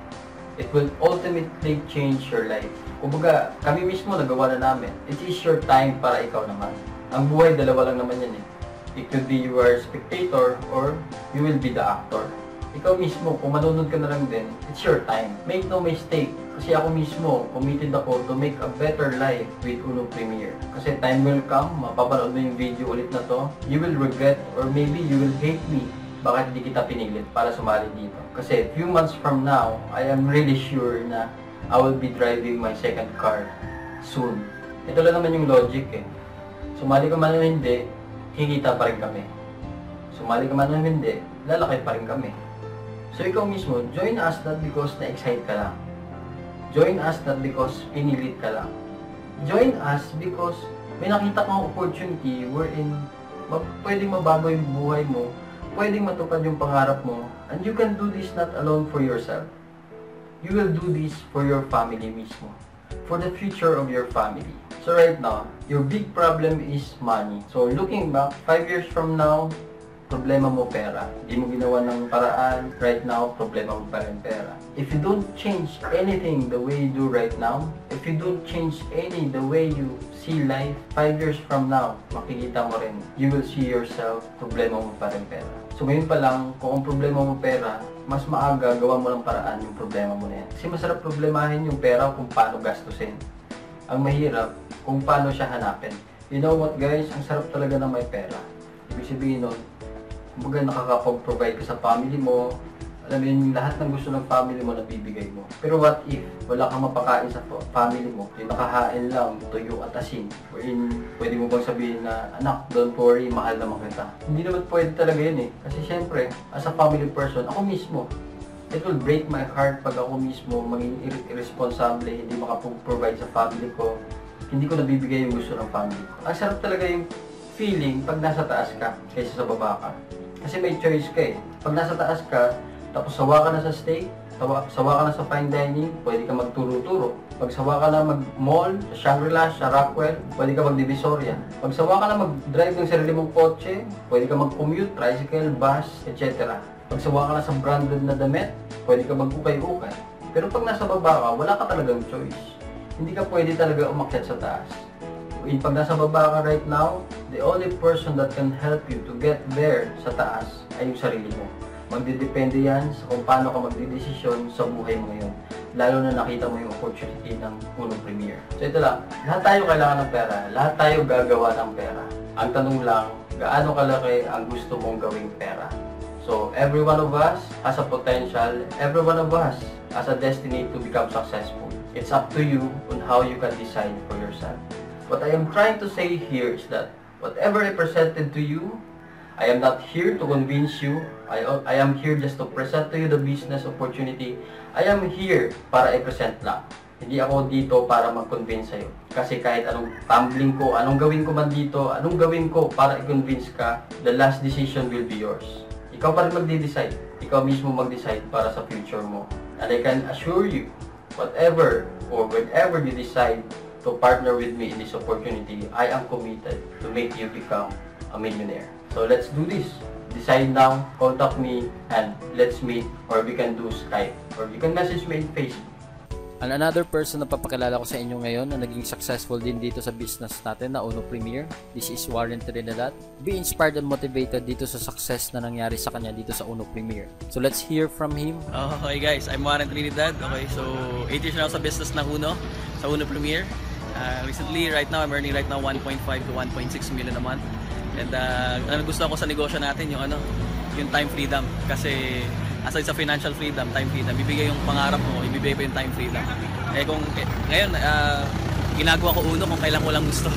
It will ultimately change your life. Kumbaga, kami mismo nagawa na namin. It is your time para ikaw naman. Ang buhay, dalawa lang naman yan eh. It could be you are a spectator or you will be the actor. Ikaw mismo, kung manunod ka na lang din, it's your time. Make no mistake. Kasi ako mismo, committed ako to make a better life with Uno Premier. Kasi time will come, mapapanood mo yung video ulit na to, you will regret or maybe you will hate me. Bakit hindi kita pinilit para sumali dito? Kasi few months from now, I am really sure na I will be driving my second car soon. Ito lang naman yung logic eh. Sumali ka man o hindi, kikita pa rin kami. Sumali ka man o hindi, lalaki pa rin kami. So ikaw mismo, join us not because na-excite ka lang. Join us not because pinilit ka lang. Join us because may nakita kang opportunity wherein pwedeng mabago yung buhay mo, pwedeng matupad yung pangarap mo, and you can do this not alone for yourself. You will do this for your family mismo, for the future of your family. So right now, your big problem is money. So looking back, 5 years from now, problema mo pera. Hindi mo ginawa ng paraan, right now, problema mo pa rin pera. If you don't change anything the way you do right now, if you don't change the way you see life, 5 years from now, makikita mo rin, you will see yourself, problema mo pa rin pera. So ngayon pa lang, kung ang problema mo pera, mas maaga gawa mo ng paraan yung problema mo na yan. Kasi masarap problemahin yung pera kung paano gastusin. Ang mahirap, kung paano siya hanapin. You know what guys, ang sarap talaga na may pera. Ibig sabihin nun, kumbaga nakakapag-provide ka sa family mo, alam mo yun, lahat ng gusto ng family mo nabibigay mo. Pero what if wala kang mapakain sa family mo, yung nakahain lang, tuyo at asin, wherein pwede mo bang sabihin na, anak, don't worry, mahal naman kita. Hindi naman pwede talaga yun eh. Kasi syempre, as a family person, ako mismo, it will break my heart pag ako mismo maging irresponsible, hindi makapag-provide sa family ko, hindi ko nabibigay yung gusto ng family ko. Ang sarap talaga yung feeling pag nasa taas ka kaysa sa baba ka. Kasi may choice ka eh. Pag nasa taas ka, tapos sawa ka na sa steak, sawa ka na sa fine dining, pwede ka magturo-turo. Pag sawa ka na mag-mall, sa Shangri-La, sa Rockwell, pwede ka mag-Divisoria. Pag sawa ka na mag-drive ng sarili mong kotse, pwede ka mag-commute, tricycle, bus, etc. Pag sawa ka na sa branded na damit, pwede ka mag-ukay-ukay. Pero pag nasa baba ka, wala ka talagang choice. Hindi ka pwede talaga umakyat sa taas. Pag nasa baba ka right now, the only person that can help you to get there sa taas ay yung sarili mo. Magdidepende yan sa kung paano ka magdidesisyon sa buhay mo ngayon. Lalo na nakita mo yung opportunity ng Uno Premier. So ito lang, lahat tayo kailangan ng pera. Lahat tayo gagawa ng pera. Ang tanong lang, gaano kalaki ang gusto mong gawing pera? So every one of us has a potential. Every one of us has a destiny to become successful. It's up to you on how you can decide for yourself. What I am trying to say here is that whatever I presented to you, I am not here to convince you. I am here just to present to you the business opportunity. I am here para i-present lang. Hindi ako dito para mag-convince sa'yo. Kasi kahit anong tumbling ko, anong gawin ko man dito, anong gawin ko para i-convince ka, the last decision will be yours. Ikaw pa rin magde-decide. Ikaw mismo mag-decide para sa future mo. And I can assure you, whatever or whenever you decide to partner with me in this opportunity, I am committed to make you become a millionaire. So let's do this. Decide now, contact me, and let's meet, or we can do Skype, or you can message me in Facebook. And another person na papakilala ko sa inyo ngayon na naging successful din dito sa business natin na Uno Premier. This is Warren Trinidad. Be inspired and motivated dito sa success na nangyari sa kanya dito sa Uno Premier. So let's hear from him. Okay guys, I'm Warren Trinidad. Okay, so 8 years na ako sa business ng Uno, sa Uno Premier. Recently, right now, I'm earning right now 1.5 to 1.6 million a month. And ang gusto ko sa negosyo natin yung yung time freedom. Kasi aside sa financial freedom, time freedom, bibigay yung pangarap mo, ibibigay pa yung time freedom. Ngayon, ginagawa ko Uno kung kailan ko lang gusto.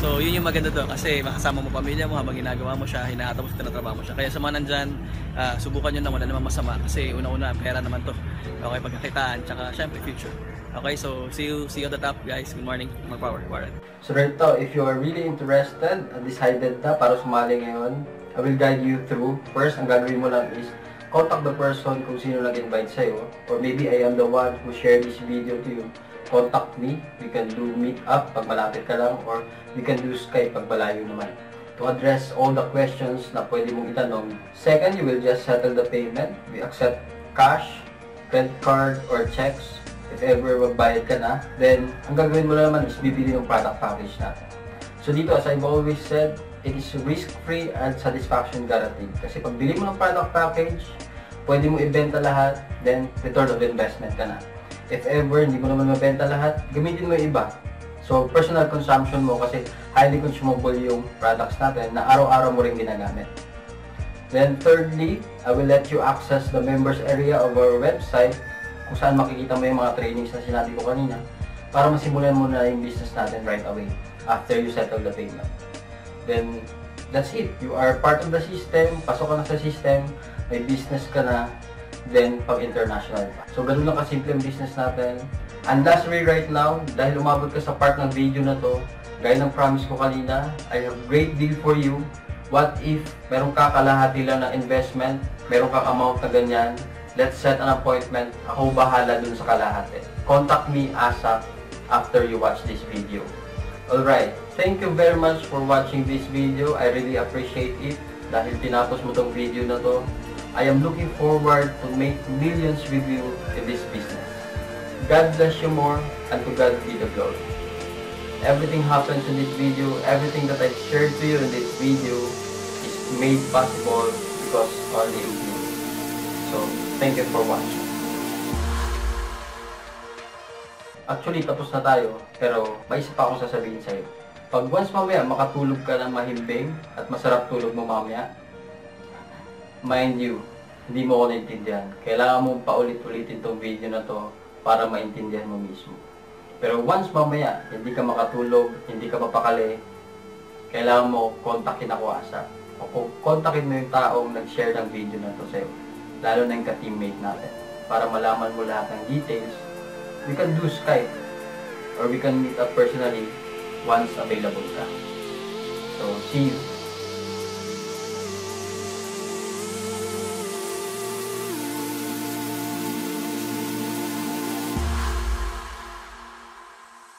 So yun yung maganda doon kasi makasama mo pamilya mo habang ginagawa mo siya, hinahatapos tinatrabaho mo siya. Kaya sa mga nandyan, subukan nyo na, wala naman masama kasi una-una, pera naman to. Okay, pagkakitaan, tsaka syempre future. Okay, so see you at the top guys. Good morning, more power, Warren. So right now, if you are really interested and decided na para sumali ngayon, I will guide you through. First, ang gagawin mo lang is contact the person kung sino nag-invite sa'yo, or maybe I am the one who shared this video to you. contact me. We can do meet up pag malapit ka lang, or we can do Skype pag malayo naman. To address all the questions na pwede mong itanong. Second, you will just settle the payment. We accept cash, credit card, or checks. If ever magbayad ka na, then ang gagawin mo naman is bibili ng product package natin. So dito, as I've always said, it is risk-free and satisfaction guaranteed. Kasi pag bili mo ng product package, pwede mo ibenta lahat, then return of investment ka na. If ever hindi mo naman mabenta lahat, gamitin mo yung iba. So personal consumption mo, kasi highly consumable yung products natin na araw-araw mo rin ginagamit. Then thirdly, I will let you access the members area of our website kung saan makikita mo yung mga trainings na sinabi ko kanina para masimulan mo na yung business natin right away after you settle the payment. Then that's it. You are part of the system, pasok ka na sa system, may business ka na, then pag-international pa. So ganun lang kasimple ang business natin. And lastly right now, dahil umabot ka sa part ng video na to, gaya ng promise ko kanina, I have a great deal for you. What if meron ka kalahati lang ng investment, meron kang amount na ganyan, let's set an appointment. Ako bahala dun sa kalahati. Contact me ASAP after you watch this video. Alright, thank you very much for watching this video. I really appreciate it. Dahil tinapos mo tong video na to, I am looking forward to make millions with you in this business. God bless you more, and to God be the glory. Everything happens in this video, everything that I shared to you in this video is made possible because only of you. So, thank you for watching. Actually, tapos na tayo, pero may isa pa akong sasabihin sa'yo. Pag once mamaya makatulog ka ng mahimbing at masarap tulog mo mamaya, mind you, hindi mo ako naintindihan. Kailangan mong paulit-ulitin tong video na to para maintindihan mo mismo. Pero once mamaya, hindi ka makatulog, hindi ka mapakali, kailangan mo kontakin ako ASAP. O kontakin mo yung taong nag-share ng video na to sa'yo, lalo na yung ka-teammate natin, para malaman mo lahat ng details. We can do Skype, or we can meet up personally once available ka. So, see you.